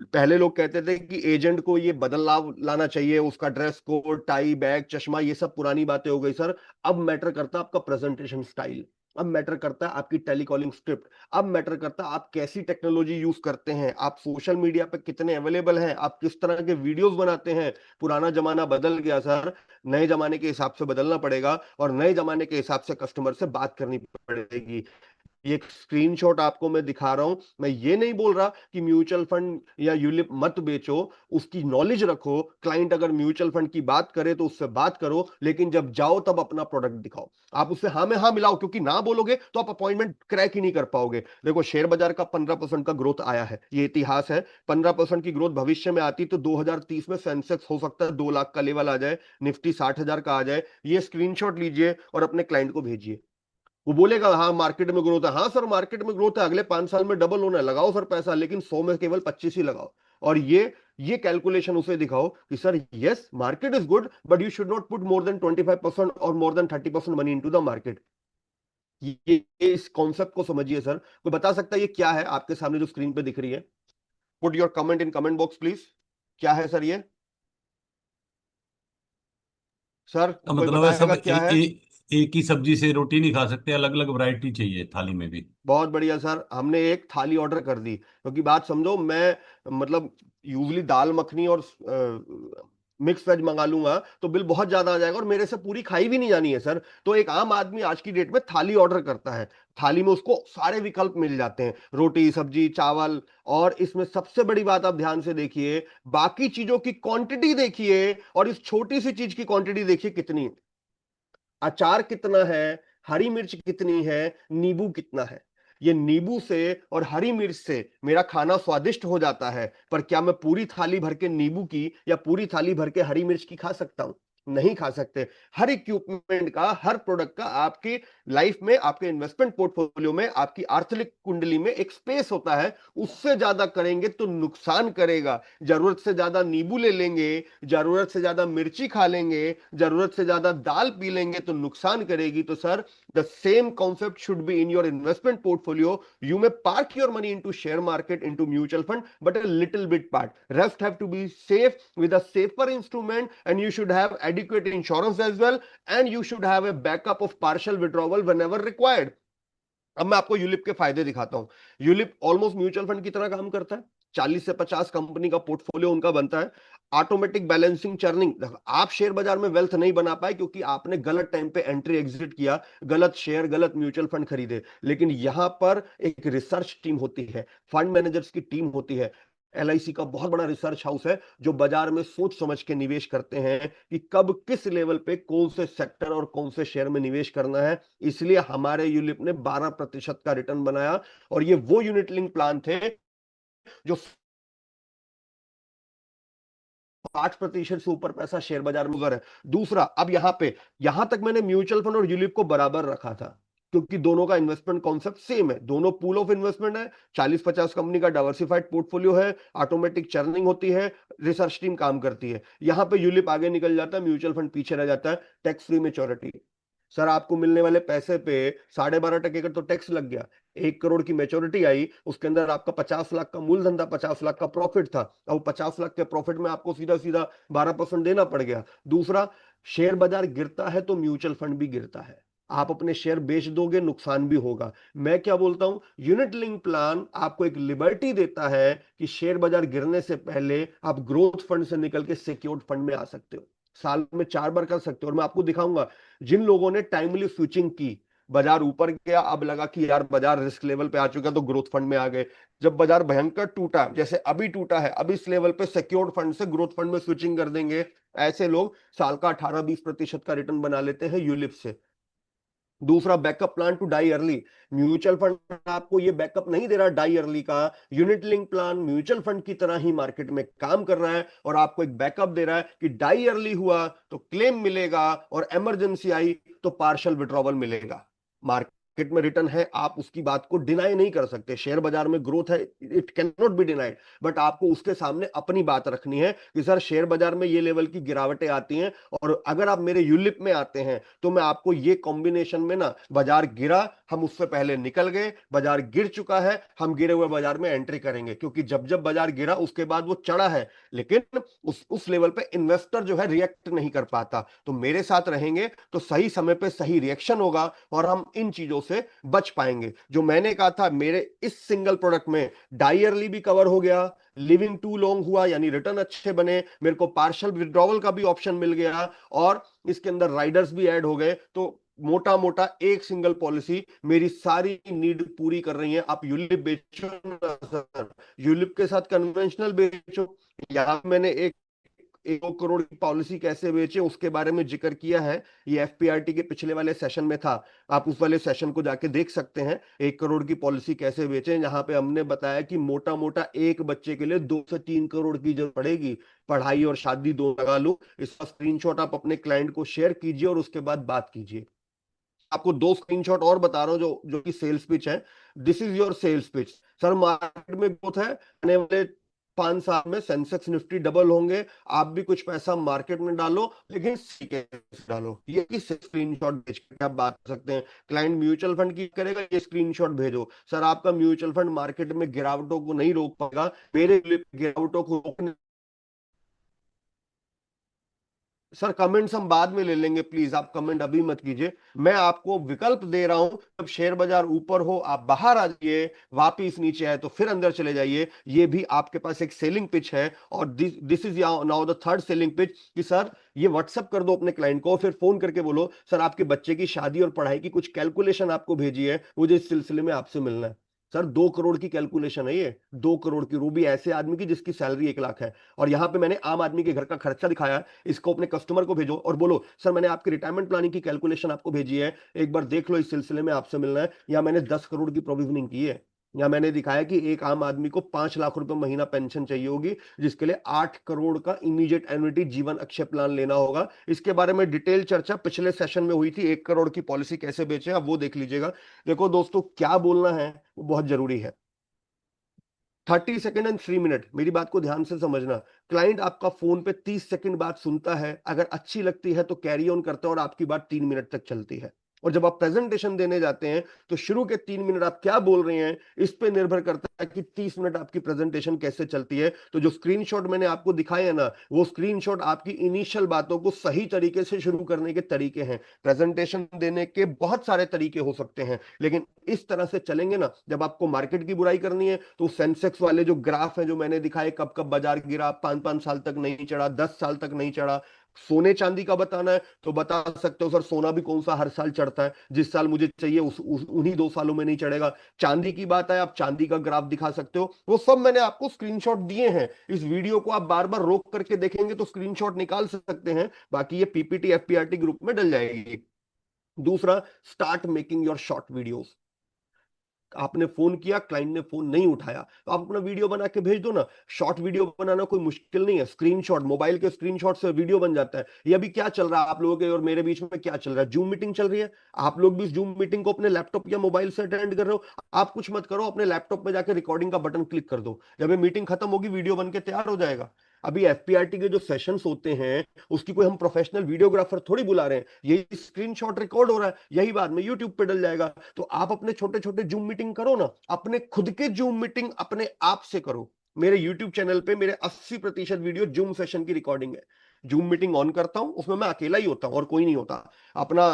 पहले लोग कहते थे कि एजेंट को ये बदलाव लाना चाहिए, उसका ड्रेस कोड, टाई, बैग, चश्मा, ये सब पुरानी बातें हो गई सर। अब मैटर करता आपका प्रेजेंटेशन स्टाइल। अब मैटर करता है आपकी टेलीकॉलिंग स्क्रिप्ट, अब मैटर करता है आप कैसी टेक्नोलॉजी यूज करते हैं, आप सोशल मीडिया पे कितने अवेलेबल हैं, आप किस तरह के वीडियोस बनाते हैं। पुराना जमाना बदल गया सर, नए जमाने के हिसाब से बदलना पड़ेगा और नए जमाने के हिसाब से कस्टमर से बात करनी पड़ेगी। ये एक स्क्रीनशॉट आपको मैं दिखा रहा हूं, मैं ये नहीं बोल रहा कि म्यूचुअल फंड या यूलिप मत बेचो, उसकी नॉलेज रखो। क्लाइंट अगर म्यूचुअल फंड की बात करे तो उससे बात करो, लेकिन जब जाओ तब अपना प्रोडक्ट दिखाओ। आप उससे हाँ में हाँ मिलाओ, क्योंकि ना बोलोगे तो आप अपॉइंटमेंट क्रैक ही नहीं कर पाओगे। देखो शेयर बाजार का 15% का ग्रोथ आया है, ये इतिहास है। 15% की ग्रोथ भविष्य में आती तो 2030 में सेंसेक्स हो सकता है 2 लाख का लेवल आ जाए, निफ्टी 60,000 का आ जाए। ये स्क्रीनशॉट लीजिए और अपने क्लाइंट को भेजिए। वो बोलेगा हाँ मार्केट में ग्रोथ है, हाँ सर मार्केट में ग्रोथ है, अगले 5 साल में डबल होना है, लगाओ सर पैसा, लेकिन 100 में केवल 25 ही लगाओ। और ये कैलकुलेशन उसे दिखाओ कि sir yes market is good but you should not put more than 25% और more than 30% money into the market. इस कॉन्सेप्ट को समझिए सर। कोई बता सकता है ये क्या है आपके सामने जो स्क्रीन पे दिख रही है? Put your comment in comment box please. क्या है सर ये? सर का कोई मतलब है सब बताएगा क्या है? एक ही सब्जी से रोटी नहीं खा सकते, अलग अलग वैरायटी चाहिए थाली में भी। बहुत बढ़िया सर, हमने एक थाली ऑर्डर कर दी, क्योंकि बात समझो, मैं मतलब यूजली दाल मखनी और मिक्स वेज मंगा लूंगा तो बिल बहुत ज्यादा आ जाएगा और मेरे से पूरी खाई भी नहीं जानी है सर। तो एक आम आदमी आज की डेट में थाली ऑर्डर करता है, थाली में उसको सारे विकल्प मिल जाते हैं, रोटी सब्जी चावल। और इसमें सबसे बड़ी बात आप ध्यान से देखिए, बाकी चीजों की क्वांटिटी देखिए और इस छोटी सी चीज की क्वांटिटी देखिए कितनी है। अचार कितना है, हरी मिर्च कितनी है, नींबू कितना है। ये नींबू से और हरी मिर्च से मेरा खाना स्वादिष्ट हो जाता है, पर क्या मैं पूरी थाली भर के नींबू की या पूरी थाली भर के हरी मिर्च की खा सकता हूं? नहीं खा सकते। हर इक्विपमेंट का, हर प्रोडक्ट का आपकी लाइफ में, आपके इन्वेस्टमेंट पोर्टफोलियो में, आपकी आर्थिक कुंडली में एक स्पेस होता है। उससे ज्यादा करेंगे तो नुकसान करेगा। जरूरत से ज्यादा नींबू ले लेंगे, जरूरत से ज्यादा मिर्ची खा लेंगे, जरूरत से ज्यादा दाल पी लेंगे तो नुकसान करेगी। तो sir the same concept should be in your investment portfolio. You may park your money into share market, into mutual fund, but a little bit part. Rest have to be safe with a safer instrument, and you should have adequate insurance as well, and you should have a backup of partial withdrawal whenever required. अब मैं आपको यूलिप के फायदे दिखाता हूं। यूलिप ऑलमोस्ट म्यूचुअल फंड की तरह काम करता है। 40 से 50 कंपनी का पोर्टफोलियो उनका बनता है। Automatic balancing churning. आप शेयर बाजार में वेल्थ नहीं बना पाए क्योंकि आपने गलत टाइम पे एंट्री एग्जिट किया, गलत शेयर गलत म्यूचुअल फंड खरीदे। लेकिन यहां पर एक रिसर्च टीम होती है, फंड मैनेजर्स की टीम होती है। एलआईसी का बहुत बड़ा रिसर्च हाउस है जो बाजार में सोच समझ के निवेश करते हैं कि कब किस लेवल पे कौन से सेक्टर और कौन से शेयर में निवेश करना है। इसलिए हमारे यूलिप ने 12% का रिटर्न बनाया और ये वो यूनिट लिंक प्लान थे जो 8% से ऊपर पैसा शेयर बाजार में है। दूसरा, अब यहां तक मैंने म्यूचुअल फंड और यूलिप को बराबर रखा था क्योंकि दोनों का इन्वेस्टमेंट कॉन्सेप्ट सेम है, दोनों पूल ऑफ इन्वेस्टमेंट है, 40-50 कंपनी का डाइवर्सिफाइड पोर्टफोलियो है, ऑटोमेटिक चर्निंग होती है, रिसर्च टीम काम करती है। यहां पे यूलिप आगे निकल जाता है, म्यूचुअल फंड पीछे रह जाता है। Tax free maturity. सर आपको मिलने वाले पैसे पे 12.5% का तो टैक्स लग गया। 1 करोड़ की मेच्योरिटी आई, उसके अंदर आपका 50 लाख का मूलधन था, 50 लाख का प्रॉफिट था। अब 50 लाख के प्रॉफिट में आपको सीधा सीधा 12% देना पड़ गया। दूसरा, शेयर बाजार गिरता है तो म्यूचुअल फंड भी गिरता है, आप अपने शेयर बेच दोगे नुकसान भी होगा। मैं क्या बोलता हूं, यूनिट लिंक प्लान आपको एक लिबर्टी देता है कि शेयर बाजार गिरने से पहले आप ग्रोथ फंड से निकल के सिक्योर्ड फंड में आ सकते हो, साल में 4 बार कर सकते हो। और मैं आपको दिखाऊंगा जिन लोगों ने टाइमली स्विचिंग की, बाजार ऊपर गया, अब लगा कि यार बाजार रिस्क लेवल पे आ चुका तो ग्रोथ फंड में आ गए। जब बाजार भयंकर टूटा, जैसे अभी टूटा है, अब इस लेवल पे सिक्योर्ड फंड से ग्रोथ फंड में स्विचिंग कर देंगे। ऐसे लोग साल का 18-20% का रिटर्न बना लेते हैं यूलिप से। दूसरा, backup plan to die early. Mutual fund आपको ये बैकअप नहीं दे रहा डाई अर्ली का। Unit link plan mutual fund की तरह ही मार्केट में काम कर रहा है और आपको एक बैकअप दे रहा है कि डाई अर्ली हुआ तो क्लेम मिलेगा और इमरजेंसी आई तो पार्शियल विड्रॉवल मिलेगा। मार्केट में रिटर्न है, आप उसकी बात को डिनाई नहीं कर सकते। शेयर बाजार में ग्रोथ है, it can not be denied, but आपको उसके सामने अपनी बात रखनी है कि सर शेयर बाजार में ये लेवल की गिरावटें आती हैं और अगर आप मेरे यूलिप में आते हैं तो मैं आपको ये कॉम्बिनेशन में ना, बाजार गिरा हम उससे पहले निकल गए, बाजार गिर चुका है हम गिरे हुए बाजार में एंट्री करेंगे, क्योंकि जब जब बाजार गिरा उसके बाद वो चढ़ा है, लेकिन उस लेवल पे इन्वेस्टर जो है रिएक्ट नहीं कर पाता। तो मेरे साथ रहेंगे तो सही समय पे सही रिएक्शन होगा और हम इन चीजों से बच पाएंगे। जो मैंने कहा था, मेरे इस सिंगल प्रोडक्ट में डायरली भी कवर हो गया, लिविंग टू लॉन्ग हुआ यानी रिटर्न अच्छे बने, मेरे को पार्शियल विड्रॉवल का भी ऑप्शन मिल गया, और इसके अंदर राइडर्स भी ऐड हो गए। तो मोटा मोटा एक सिंगल पॉलिसी मेरी सारी नीड पूरी कर रही है। आप यूलिप बेचो ना सर, यूलिप के साथ कन्वेंशनल बेचो। यहां मैंने एक 1 करोड़ की पॉलिसी कैसे बेचे उसके बारे में जिक्र किया है, ये एफपीआरटी के पिछले वाले सेशन में था, आप उस वाले सेशन को जाके देख सकते हैं। 1 करोड़ की पॉलिसी कैसे बेचे, यहाँ पे हमने बताया कि मोटा मोटा एक बच्चे के लिए 2 से 3 करोड़ की जरूरत पड़ेगी, पढ़ाई और शादी दो लगा लो। इसका स्क्रीनशॉट आप अपने क्लाइंट को शेयर कीजिए और उसके बाद बात कीजिए। आपको 2 स्क्रीनशॉट और बता रहा हूं जो जो कि सेल्स पिच है। This is your sales pitch. Sir market में ग्रोथ है, आने वाले 5 साल में सेंसेक्स निफ्टी डबल होंगे, आप भी कुछ पैसा मार्केट में डालो, लेकिन सीके डालो। ये कि स्क्रीनशॉट भेज के आप बात कर सकते हैं। क्लाइंट म्यूचुअल फंड की करेगा, ये स्क्रीनशॉट भेजो। सर आपका म्यूचुअल फंड मार्केट में गिरावटों को नहीं रोक पाएगा, मेरे लिए गिरावटों को रोकने। सर कमेंट्स हम बाद में ले लेंगे, प्लीज आप कमेंट अभी मत कीजिए। मैं आपको विकल्प दे रहा हूं, जब शेयर बाजार ऊपर हो आप बाहर आ जाइए, वापिस नीचे आए तो फिर अंदर चले जाइए। ये भी आपके पास एक सेलिंग पिच है। और this is now the third selling pitch कि सर ये व्हाट्सअप कर दो अपने क्लाइंट को, फिर फोन करके बोलो सर आपके बच्चे की शादी और पढ़ाई की कुछ कैलकुलेशन आपको भेजी है, मुझे इस सिलसिले में आपसे मिलना है। सर 2 करोड़ की कैलकुलेशन है ये, 2 करोड़ की, वो भी ऐसे आदमी की जिसकी सैलरी 1 लाख है। और यहां पे मैंने आम आदमी के घर का खर्चा दिखाया। इसको अपने कस्टमर को भेजो और बोलो सर मैंने आपकी रिटायरमेंट प्लानिंग की कैलकुलेशन आपको भेजी है, एक बार देख लो, इस सिलसिले में आपसे मिलना है। या मैंने 10 करोड़ की प्रोविजनिंग की है, या मैंने दिखाया कि एक आम आदमी को 5 लाख रुपए महीना पेंशन चाहिए होगी, जिसके लिए 8 करोड़ का इमीडिएट एन्युटी जीवन अक्षय प्लान लेना होगा। इसके बारे में डिटेल चर्चा पिछले सेशन में हुई थी, 1 करोड़ की पॉलिसी कैसे बेचे, आप वो देख लीजिएगा। देखो दोस्तों, क्या बोलना है वो बहुत जरूरी है। 30 सेकेंड एंड 3 मिनट, मेरी बात को ध्यान से समझना। क्लाइंट आपका फोन पे 30 सेकेंड बात सुनता है, अगर अच्छी लगती है तो कैरी ऑन करता है और आपकी बात 3 मिनट तक चलती है। और जब आप प्रेजेंटेशन देने जाते हैं तो शुरू के 3 मिनट आप क्या बोल रहे हैं इस पे निर्भर करता है कि 30 मिनट आपकी प्रेजेंटेशन कैसे चलती है। तो जो स्क्रीनशॉट मैंने आपको दिखाए हैं ना, वो स्क्रीनशॉट आपकी इनिशियल बातों को सही तरीके से शुरू करने के तरीके हैं। प्रेजेंटेशन देने के बहुत सारे तरीके हो सकते हैं, लेकिन इस तरह से चलेंगे ना, जब आपको मार्केट की बुराई करनी है तो सेंसेक्स वाले जो ग्राफ हैं जो मैंने दिखाए, कब कब बाजार गिरा, 5-5 साल तक नहीं चढ़ा, 10 साल तक नहीं चढ़ा। सोने चांदी का बताना है तो बता सकते हो सर सोना भी कौन सा हर साल चढ़ता है, जिस साल मुझे चाहिए उन्हीं 2 सालों में नहीं चढ़ेगा। चांदी की बात है, आप चांदी का ग्राफ दिखा सकते हो। वो सब मैंने आपको स्क्रीनशॉट दिए हैं। इस वीडियो को आप बार बार रोक करके देखेंगे तो स्क्रीनशॉट निकाल सकते हैं, बाकी ये पीपीटी एफपीआरटी ग्रुप में डल जाएगी। दूसरा, start making your short videos. आपने फोन किया, क्लाइंट ने फोन नहीं उठाया, तो आप अपना वीडियो बना के भेज दो ना। शॉर्ट वीडियो बनाना कोई मुश्किल नहीं है, स्क्रीनशॉट, मोबाइल के स्क्रीनशॉट से वीडियो बन जाता है। ये अभी क्या चल रहा है आप लोगों के और मेरे बीच में, क्या चल रहा है, जूम मीटिंग चल रही है। आप लोग भी इस जूम मीटिंग को अपने लैपटॉप या मोबाइल से अटेंड कर रहे हो। आप कुछ मत करो, अपने लैपटॉप में जाकर रिकॉर्डिंग का बटन क्लिक कर दो, जब ये मीटिंग खत्म होगी वीडियो बन के तैयार हो जाएगा। अभी एफपीआरटी के जो सेशंस होते हैं उसकी कोई हम प्रोफेशनल वीडियोग्राफर थोड़ी बुला रहे हैं, यही स्क्रीनशॉट रिकॉर्ड हो रहा है, यही बाद में यूट्यूब पे डल जाएगा। तो आप अपने छोटे छोटे जूम मीटिंग करो ना, अपने खुद के जूम मीटिंग अपने आप से करो। मेरे यूट्यूब चैनल पे मेरे 80% वीडियो जूम सेशन की रिकॉर्डिंग है। जूम मीटिंग ऑन करता हूं, उसमें मैं अकेला ही होता हूं और कोई नहीं होता। अपना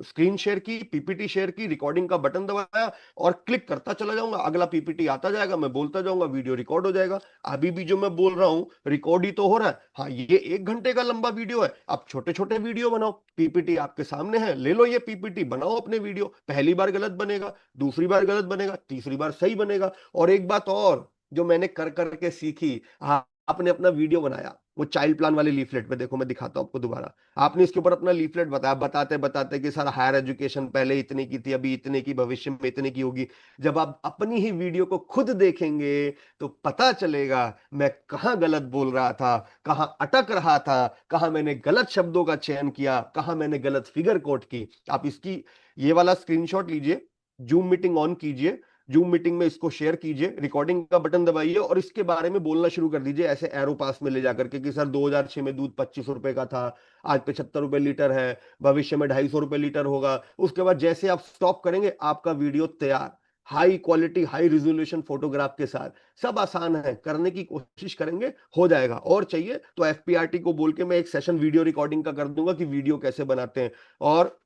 स्क्रीन शेयर की, पीपीटी शेयर की, रिकॉर्डिंग का बटन दबाया और क्लिक करता चला जाऊंगा, अगला पीपीटी आता जाएगा, मैं बोलता जाऊंगा, वीडियो रिकॉर्ड हो जाएगा। अभी भी जो मैं बोल रहा हूं रिकॉर्ड ही तो हो रहा है। हाँ, ये 1 घंटे का लंबा वीडियो है, आप छोटे छोटे वीडियो बनाओ, पीपीटी आपके सामने है, ले लो ये पीपीटी, बनाओ अपने वीडियो। पहली बार गलत बनेगा, दूसरी बार गलत बनेगा, तीसरी बार सही बनेगा। और एक बात और जो मैंने कर करके सीखी, हाँ, आपने अपना वीडियो बनाया, वो चाइल्ड प्लान वाले लीफलेट पे देखो, मैं दिखाता हूं आपको दोबारा। आपने इसके ऊपर अपना लीफलेट बताया, बताते बताते कि सर हायर एजुकेशन पहले इतने की थी, अभी इतने की, भविष्य में इतने की होगी। जब आप अपनी ही वीडियो को खुद देखेंगे तो पता चलेगा मैं कहां गलत बोल रहा था, कहां अटक रहा था, कहां मैंने गलत शब्दों का चयन किया, कहां मैंने गलत फिगर कोट की। आप इसकी ये वाला स्क्रीनशॉट लीजिए, जूम मीटिंग ऑन कीजिए, जूम मीटिंग में इसको शेयर कीजिए, रिकॉर्डिंग का बटन दबाइए और इसके बारे में बोलना शुरू कर दीजिए, ऐसे एरो पास में ले जाकर के कि सर 2006 में दूध 25 रुपए का था, आज 75 रुपए लीटर है, भविष्य में 250 रुपए लीटर होगा। उसके बाद जैसे आप स्टॉप करेंगे आपका वीडियो तैयार, high quality high resolution photograph के साथ। सब आसान है, करने की कोशिश करेंगे हो जाएगा। और चाहिए तो एफपीआरटी को बोल के मैं एक सेशन वीडियो रिकॉर्डिंग का कर दूंगा कि वीडियो कैसे बनाते हैं। और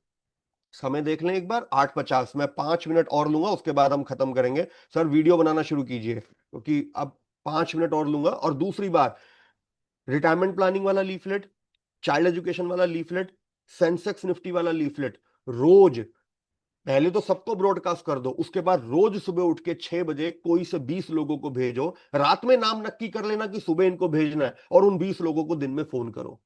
समय देख लें एक बार, 8:50। मैं 5 मिनट और लूंगा, उसके बाद हम खत्म करेंगे। सर वीडियो बनाना शुरू कीजिए, क्योंकि अब 5 मिनट और लूंगा। और दूसरी बात, रिटायरमेंट प्लानिंग वाला लीफलेट, चाइल्ड एजुकेशन वाला लीफलेट, सेंसेक्स निफ्टी वाला लीफलेट, रोज पहले तो सबको ब्रॉडकास्ट कर दो, उसके बाद रोज सुबह उठ के 6 बजे कोई से 20 लोगों को भेजो। रात में नाम नक्की कर लेना कि सुबह इनको भेजना है, और उन 20 लोगों को दिन में फोन करो।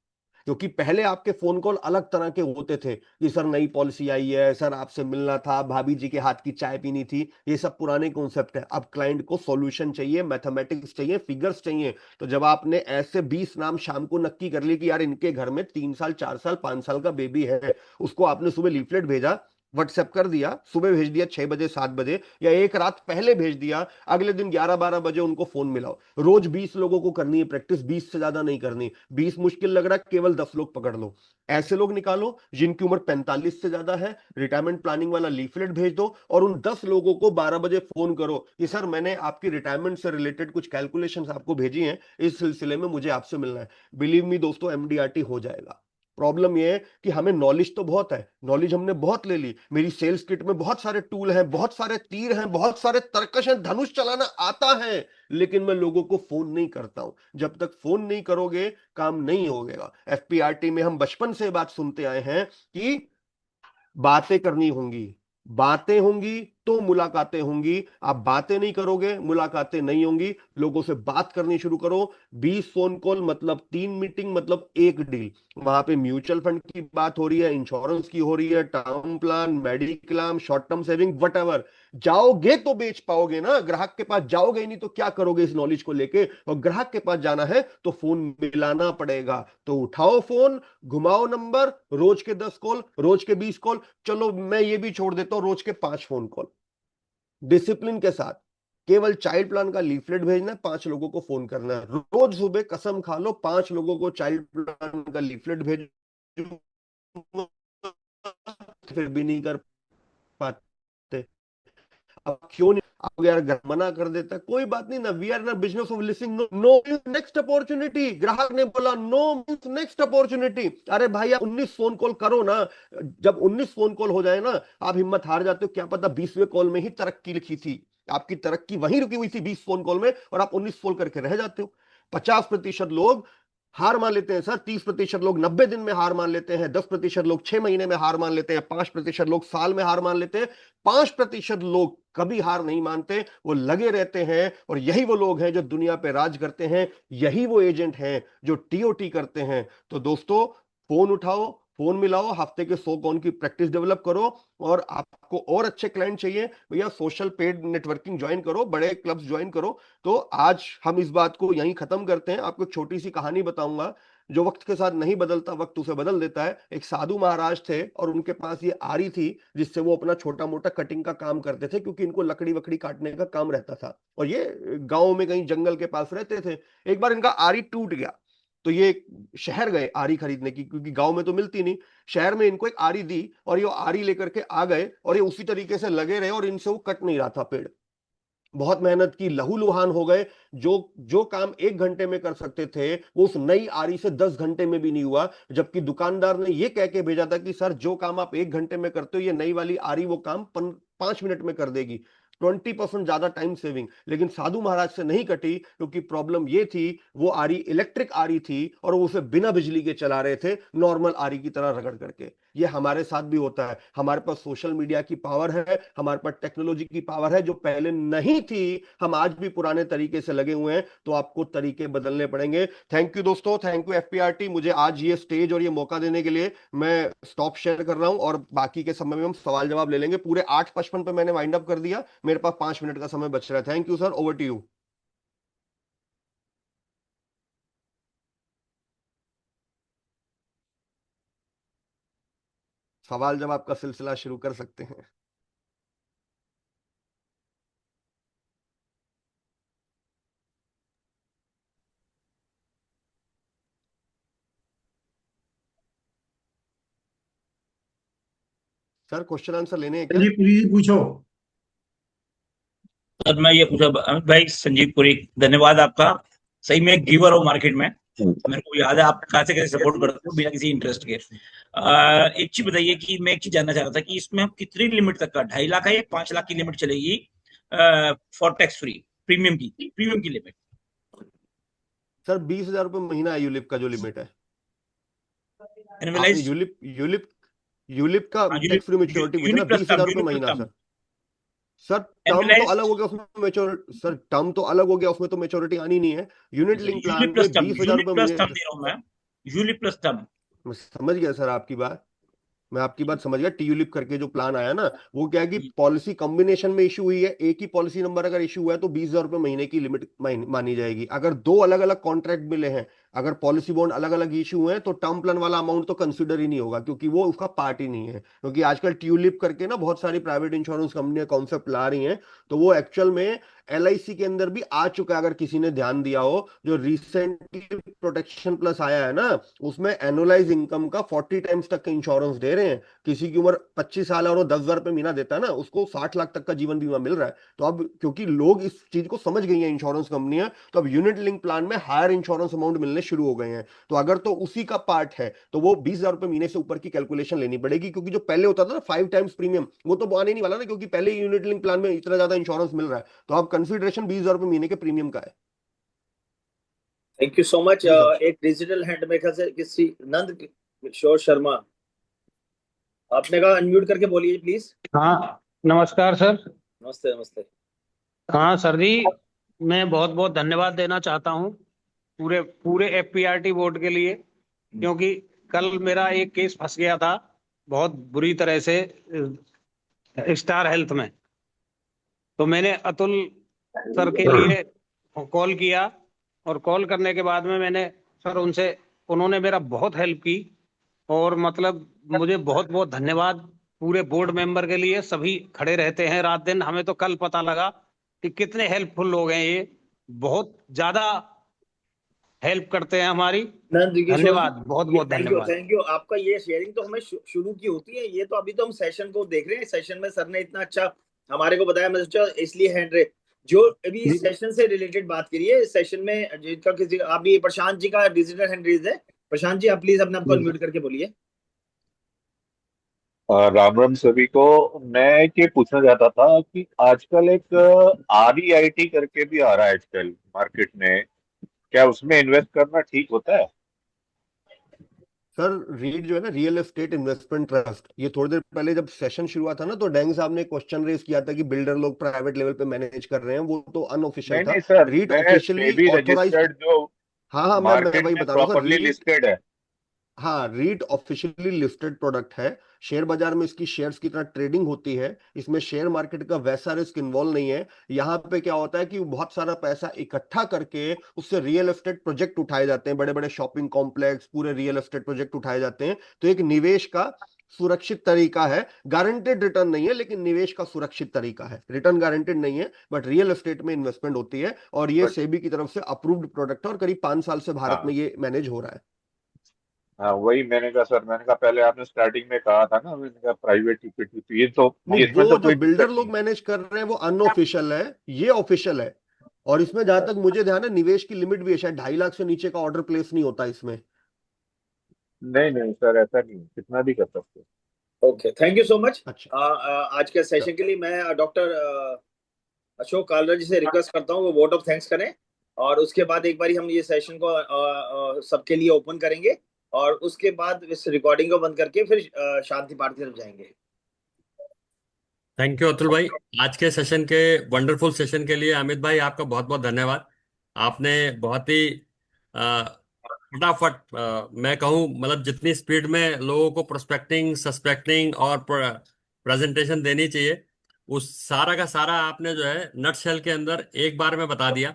क्योंकि पहले आपके फोन कॉल अलग तरह के होते थे कि सर नई पॉलिसी आई है, सर आपसे मिलना था, भाभी जी के हाथ की चाय पीनी थी। ये सब पुराने कॉन्सेप्ट है। अब क्लाइंट को सॉल्यूशन चाहिए, मैथमेटिक्स चाहिए, फिगर्स चाहिए। तो जब आपने ऐसे 20 नाम शाम को नक्की कर लिए कि यार इनके घर में 3 साल 4 साल 5 साल का बेबी है, उसको आपने सुबह लीफलेट भेजा, व्हाट्सएप कर दिया, सुबह भेज दिया 6 बजे 7 बजे, या एक रात पहले भेज दिया, अगले दिन 11-12 बजे उनको फोन मिलाओ। रोज 20 लोगों को करनी है प्रैक्टिस, 20 से ज्यादा नहीं करनी। 20 मुश्किल लग रहा है, केवल 10 लोग पकड़ लो। ऐसे लोग निकालो जिनकी उम्र 45 से ज्यादा है, रिटायरमेंट प्लानिंग वाला लीफलेट भेज दो, और उन 10 लोगों को 12 बजे फोन करो कि सर मैंने आपकी रिटायरमेंट से रिलेटेड कुछ कैलकुलेशंस आपको भेजी हैं, इस सिलसिले में मुझे आपसे मिलना है। बिलीव मी दोस्तों, एमडीआरटी हो जाएगा। प्रॉब्लम यह है कि हमें नॉलेज तो बहुत है, नॉलेज हमने बहुत ले ली, मेरी सेल्स किट में बहुत सारे टूल हैं, बहुत सारे तीर हैं, बहुत सारे तर्कश हैं, धनुष चलाना आता है, लेकिन मैं लोगों को फोन नहीं करता हूं। जब तक फोन नहीं करोगे काम नहीं होगा। एफपीआरटी में हम बचपन से बात सुनते आए हैं कि बातें करनी होंगी, बातें होंगी तो मुलाकातें होंगी। आप बातें नहीं करोगे, मुलाकातें नहीं होंगी। लोगों से बात करनी शुरू करो। 20 फोन कॉल मतलब 3 मीटिंग मतलब 1 डील। वहां पे म्यूचुअल फंड की बात हो रही है, इंश्योरेंस की हो रही है, term plan, mediclaim, short term saving, what ever. जाओगे तो बेच पाओगे ना, ग्राहक के पास जाओगे ही नहीं तो क्या करोगे इस नॉलेज को लेके। और ग्राहक के पास जाना है तो फोन मिलाना पड़ेगा। तो उठाओ फोन, घुमाओ नंबर, रोज के 10 कॉल, रोज के 20 कॉल। चलो मैं ये भी छोड़ देता हूं, रोज के 5 फोन कॉल डिसिप्लिन के साथ। केवल चाइल्ड प्लान का लीफलेट भेजना है, 5 लोगों को फोन करना है। रोज सुबह कसम खा लो, 5 लोगों को चाइल्ड प्लान का लीफलेट भेजो, फिर भी नहीं कर पाते। अब क्यों नहीं? आप यार मना कर देता, कोई बात नहीं ना, we are in business of listening. No no next opportunity. ग्राहक ने बोला नो मींस नेक्स्ट अपॉर्चुनिटी। अरे भाई आप 19 फोन कॉल करो ना। जब 19 फोन कॉल हो जाए ना, आप हिम्मत हार जाते हो। क्या पता 20वें कॉल में ही तरक्की लिखी थी, आपकी तरक्की वहीं रुकी हुई थी 20 फोन कॉल में, और आप 19 फोन करके रह जाते हो। 50% लोग हार मान लेते हैं सर, 30% लोग 90 दिन में हार मान लेते हैं, 10% लोग 6 महीने में हार मान लेते हैं, 5% लोग साल में हार मान लेते हैं, 5% लोग कभी हार नहीं मानते, वो लगे रहते हैं। और यही वो लोग हैं जो दुनिया पे राज करते हैं, यही वो एजेंट हैं जो टीओटी करते हैं। तो दोस्तों, फोन उठाओ, फोन मिलाओ, हफ्ते के 100 कॉल की प्रैक्टिस डेवलप करो। और आपको और अच्छे क्लाइंट चाहिए भैया, सोशल पेड नेटवर्किंग ज्वाइन करो, बड़े क्लब्स ज्वाइन करो। तो आज हम इस बात को यहीं खत्म करते हैं। आपको एक छोटी सी कहानी बताऊंगा। जो वक्त के साथ नहीं बदलता, वक्त उसे बदल देता है। एक साधु महाराज थे और उनके पास ये आरी थी, जिससे वो अपना छोटा मोटा कटिंग का काम करते थे, क्योंकि इनको लकड़ी वकड़ी काटने का काम रहता था। और ये गांव में कहीं जंगल के पास रहते थे। एक बार इनका आरी टूट गया, तो ये शहर गए आरी खरीदने की, क्योंकि गांव में तो मिलती नहीं। शहर में इनको एक आरी दी, और ये आरी लेकर के आ गए, और ये उसी तरीके से लगे रहे, और इनसे वो कट नहीं रहा था पेड़। बहुत मेहनत की, लहूलुहान हो गए। जो जो काम 1 घंटे में कर सकते थे, वो उस नई आरी से 10 घंटे में भी नहीं हुआ। जबकि दुकानदार ने ये कह के भेजा था कि सर जो काम आप 1 घंटे में करते हो, ये नई वाली आरी वो काम 5 मिनट में कर देगी। 20% ज्यादा टाइम सेविंग। लेकिन साधु महाराज से नहीं कटी, क्योंकि प्रॉब्लम ये थी, वो आरी इलेक्ट्रिक आरी थी, और वो उसे बिना बिजली के चला रहे थे, नॉर्मल आरी की तरह रगड़ करके। ये हमारे साथ भी होता है। हमारे पास सोशल मीडिया की पावर है, हमारे पास टेक्नोलॉजी की पावर है, जो पहले नहीं थी। हम आज भी पुराने तरीके से लगे हुए हैं, तो आपको तरीके बदलने पड़ेंगे। थैंक यू दोस्तों, थैंक यू एफपीआरटी, मुझे आज ये स्टेज और ये मौका देने के लिए। मैं स्टॉप शेयर कर रहा हूं, और बाकी के समय में हम सवाल जवाब ले लेंगे। पूरे 8:55 पे मैंने वाइंड अप कर दिया, मेरे पास 5 मिनट का समय बच रहा है। Thank you sir, over to you. सवाल जवाब का सिलसिला शुरू कर सकते हैं। सर क्वेश्चन आंसर लेने हैं क्या? संजीव पुरी जी पूछो। सर मैं ये पूछा, अमित भाई, संजीव पुरी, धन्यवाद आपका। सही में गिवर हो मार्केट में। मेरे को याद है आप कैसे कैसे सपोर्ट करते हो बिना किसी इंटरेस्ट के। एक चीज बताइए कि मैं एक चीज जानना चाह रहा था कि इसमें हम कितनी लिमिट तक का 2.5 लाख है या 5 लाख की लिमिट चलेगी फॉर टैक्स फ्री प्रीमियम की लिमिट। सर 20,000 रुपये महीना है यूलिप का जो लिमिट है। आपने एनुअलाइज। यूलिप यूलिप यूलिप का हाँ, टैक्स फ्री मेच्योरिटी पूछा ना, यूनिट प्लस बीस टर्म, हजार रुपये यूनिट प्लस महीना टर्म। सर। सर टर्म तो अलग एनुअलाइज। हो गया, उसमें मेच्योर सर टर्म तो अलग हो गया, उसमें तो मेच्योरिटी आनी नहीं है। Unit link unit plan plus में टर्म, 20,000 रुपये यूनिट प्लस महीने। टर्म दे रहा हूँ मैं। Unit plus term. मैं समझ गया सर आपकी बात, मैं आपकी बात समझ गया। ट्यूलिप करके जो प्लान आया ना, वो क्या है कि पॉलिसी कॉम्बिनेशन में इशू हुई है, एक ही पॉलिसी नंबर अगर इशू हुआ है तो 20,000 रुपये महीने की लिमिट मानी जाएगी। अगर दो अलग अलग कॉन्ट्रैक्ट मिले हैं, अगर पॉलिसी बॉन्ड अलग अलग इशू हुए हैं, तो टर्म प्लान वाला अमाउंट तो कंसिडर ही नहीं होगा, क्योंकि वो उसका पार्ट ही नहीं है। क्योंकि आजकल ट्यूलिप करके ना बहुत सारी प्राइवेट इंश्योरेंस कंपनियां कॉन्सेप्ट ला रही हैं, तो वो एक्चुअल में LIC के अंदर भी आ चुका है। अगर किसी ने ध्यान दिया हो, जो रिसेंटली प्रोटेक्शन प्लस आया है ना, उसमें एनुअलाइज इनकम का 40 टाइम्स तक का इंश्योरेंस दे रहे हैं। किसी की उम्र 25 साल है और वो 10,000 रुपये महीना देता है ना, उसको 60 लाख तक का जीवन बीमा मिल रहा है। तो अब क्योंकि लोग इस चीज को समझ गई हैं इंश्योरेंस कंपनियां, तो अब यूनिट लिंक प्लान में हायर इंश्योरेंस अमाउंट मिलने शुरू हो गए हैं। तो अगर तो उसी का पार्ट है तो वो 20,000 रुपये महीने से ऊपर की कैलकुलेशन लेनी पड़ेगी, क्योंकि जो पहले होता था ना 5 टाइम्स प्रीमियम, वो तो आने नहीं वाला ना, क्योंकि पहले ही यूनिट लिंक प्लान में इतना ज्यादा इंश्योरेंस मिल रहा है। तो अब कंसिडरेशन 20,000 रुपये महीने के प्रीमियम का है। Thank you so much. जी सर। एक डिजिटल हैंड मेकर से किसी नंद किशोर शर्मा, आपने कहा अनम्यूट करके बोलिए प्लीज। हाँ, नमस्कार सर। नमस्ते नमस्ते। हाँ सर जी, मैं बहुत बहुत धन्यवाद देना चाहता हूँ पूरे पूरे FPRT बोर्ड के लिए, क्योंकि कल मेरा एक केस फंस गया था बहुत बुरी तरह से स्टार हेल्थ में। तो मैंने अतुल सर के लिए कॉल किया, और कॉल करने के बाद में मैंने सर उन्होंने मेरा बहुत हेल्प की, और मतलब मुझे बहुत बहुत धन्यवाद पूरे बोर्ड मेंबर के लिए। सभी खड़े रहते हैं रात दिन, हमें तो कल पता लगा कि कितने हेल्पफुल लोग हैं ये, बहुत ज्यादा हेल्प करते हैं हमारी। नंद किशोर जी, धन्यवाद, बहुत ये बहुत धन्यवाद। Thank you. आपका ये शेयरिंग तो हमें शुरू की होती है, ये तो अभी तो हम सेशन को देख रहे हैं। सेशन में सर ने इतना अच्छा हमारे को बताया, मैं सोचा इसलिए हैंड रे जो अभी इस सेशन से रिलेटेड बात करिए। इस सेशन में जिनका किसी अभी प्रशांत जी का डिजिटल हैंड रेज है। प्रशांत जी, आप प्लीज अपने आपको अनम्यूट करके बोलिए। राम राम सभी को। मैं ये पूछना चाहता था कि आजकल एक REIT करके भी आ रहा है आजकल मार्केट में, क्या उसमें इन्वेस्ट करना ठीक होता है? सर रीड जो है ना, रियल एस्टेट इन्वेस्टमेंट ट्रस्ट, ये थोड़ी देर पहले जब सेशन शुरू हुआ था ना, तो डैंग साहब ने क्वेश्चन रेज किया था कि बिल्डर लोग प्राइवेट लेवल पे मैनेज कर रहे हैं, वो तो अनऑफिशियल नहीं था। नहीं सर, रीट मैं ऑफिशियली सेबी ऑथोराइज। रजिस्टर्ड जो हाँ हाँ, मैं मार्केट वही में बता रहा हूँ सर। प्रॉपरली रीट, लिस्टेड है। हाँ, रीट ऑफिशियली लिस्टेड प्रोडक्ट है। शेयर बाजार में इसकी शेयर्स की तरह ट्रेडिंग होती है। इसमें शेयर मार्केट का वैसा रिस्क इन्वॉल्व नहीं है। यहाँ पे क्या होता है कि बहुत सारा पैसा इकट्ठा करके उससे रियल एस्टेट प्रोजेक्ट उठाए जाते हैं, बड़े बड़े शॉपिंग कॉम्प्लेक्स, पूरे रियल एस्टेट प्रोजेक्ट उठाए जाते हैं। तो एक निवेश का सुरक्षित तरीका है। गारंटेड रिटर्न नहीं है, लेकिन निवेश का सुरक्षित तरीका है। रिटर्न गारंटेड नहीं है, बट रियल एस्टेट में इन्वेस्टमेंट होती है, और ये बट सेबी की तरफ से अप्रूव्ड प्रोडक्ट है, और करीब 5 साल से भारत में हाँ ये मैनेज हो रहा है। हाँ, वही मैंने कहा सर, मैंने कहा पहले आपने स्टार्टिंग में कहा था ना, मैंने कहा प्राइवेट इक्विटी, तो ये तो नहीं, इसमें तो वो जो कोई बिल्डर दिक्कत लोग नहीं है। मैनेज कर रहे हैं वो अनऑफिशियल है, ये ऑफिशियल है। और इसमें जहां तक मुझे ध्यान है, निवेश की लिमिट भी है, शायद 2.5 लाख से नीचे का ऑर्डर प्लेस नहीं होता इसमें। नहीं नहीं सर, ऐसा नहीं है, कितना भी कर सकते हो। Okay, thank you so much. अच्छा आज के सर। सेशन के लिए मैं डॉक्टर अशोक कालरा जी से रिक्वेस्ट करता हूँ वो वोट ऑफ थैंक्स करें, और उसके बाद एक बारी हम ये सेशन को सबके लिए ओपन करेंगे, और उसके बाद इस रिकॉर्डिंग को बंद करके फिर शांति पाठ की तरफ जाएंगे। थैंक यू अतुल भाई, आज के सेशन के वंडरफुल सेशन के लिए। अमित भाई आपका बहुत बहुत धन्यवाद। आपने बहुत ही अ, फटाफट, मैं कहूँ मतलब जितनी स्पीड में लोगों को प्रोस्पेक्टिंग, सस्पेक्टिंग और प्रेजेंटेशन देनी चाहिए, उस सारा का सारा आपने जो है नट शेल के अंदर एक बार में बता दिया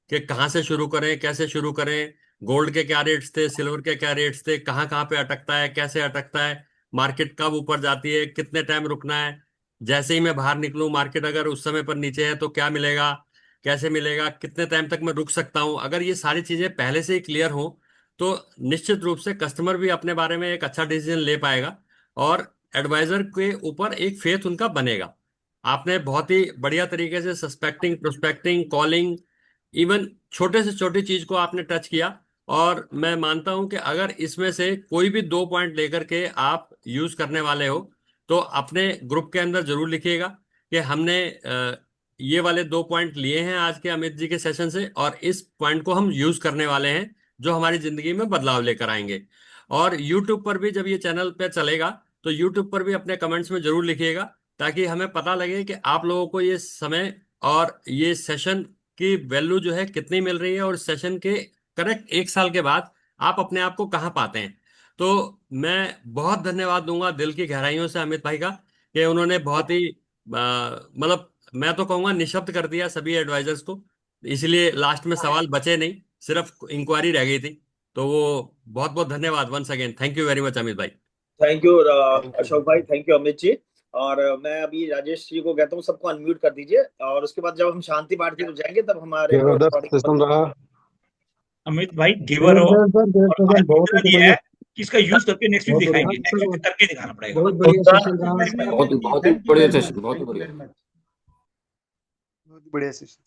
कि कहाँ से शुरू करें, कैसे शुरू करें, गोल्ड के क्या रेट्स थे, सिल्वर के क्या रेट्स थे, कहाँ कहाँ पे अटकता है, कैसे अटकता है, मार्केट कब ऊपर जाती है, कितने टाइम रुकना है, जैसे ही मैं बाहर निकलूं मार्केट अगर उस समय पर नीचे है तो क्या मिलेगा, कैसे मिलेगा, कितने टाइम तक मैं रुक सकता हूं। अगर ये सारी चीजें पहले से ही क्लियर हो तो निश्चित रूप से कस्टमर भी अपने बारे में एक अच्छा डिसीजन ले पाएगा, और एडवाइजर के ऊपर एक फेथ उनका बनेगा। आपने बहुत ही बढ़िया तरीके से सस्पेक्टिंग, प्रोस्पेक्टिंग, कॉलिंग, इवन छोटे से छोटी चीज को आपने टच किया, और मैं मानता हूं कि अगर इसमें से कोई भी 2 पॉइंट लेकर के आप यूज करने वाले हो तो अपने ग्रुप के अंदर जरूर लिखिएगा कि हमने ये वाले 2 पॉइंट लिए हैं आज के अमित जी के सेशन से, और इस पॉइंट को हम यूज करने वाले हैं जो हमारी जिंदगी में बदलाव लेकर आएंगे। और यूट्यूब पर भी जब ये चैनल पे चलेगा तो यूट्यूब पर भी अपने कमेंट्स में जरूर लिखिएगा, ताकि हमें पता लगे कि आप लोगों को ये समय और ये सेशन की वैल्यू जो है कितनी मिल रही है, और सेशन के करेक्ट 1 साल के बाद आप अपने आप को कहाँ पाते हैं। तो मैं बहुत धन्यवाद दूंगा दिल की गहराइयों से अमित भाई का, कि उन्होंने बहुत ही मतलब मैं तो कहूंगा निशब्द कर दिया सभी एडवाइजर्स को, इसलिए लास्ट में सवाल बचे नहीं, सिर्फ इंक्वायरी रह गई थी। तो वो बहुत बहुत धन्यवाद once again, thank you very much Amit भाई। Thank you thank you Ashok भाई, थैंक यू अमित जी। और मैं अभी राजेश जी को कहता हूँ सबको अनम्यूट कर दीजिए, और उसके बाद जब हम शांति पाठ की तो जाएंगे तब हमारे अमित भाई गिवर हो, और आज इतना दिया है कि इसका यूज करके नेक्स्ट वीक दिखाएंगे, नेक्स्ट वीक करके दिखाना पड़ेगा। बहुत बढ़िया सेशन रहा। बहुत ही बढ़िया सेशन, बहुत ही बढ़िया, बहुत बढ़िया सेशन।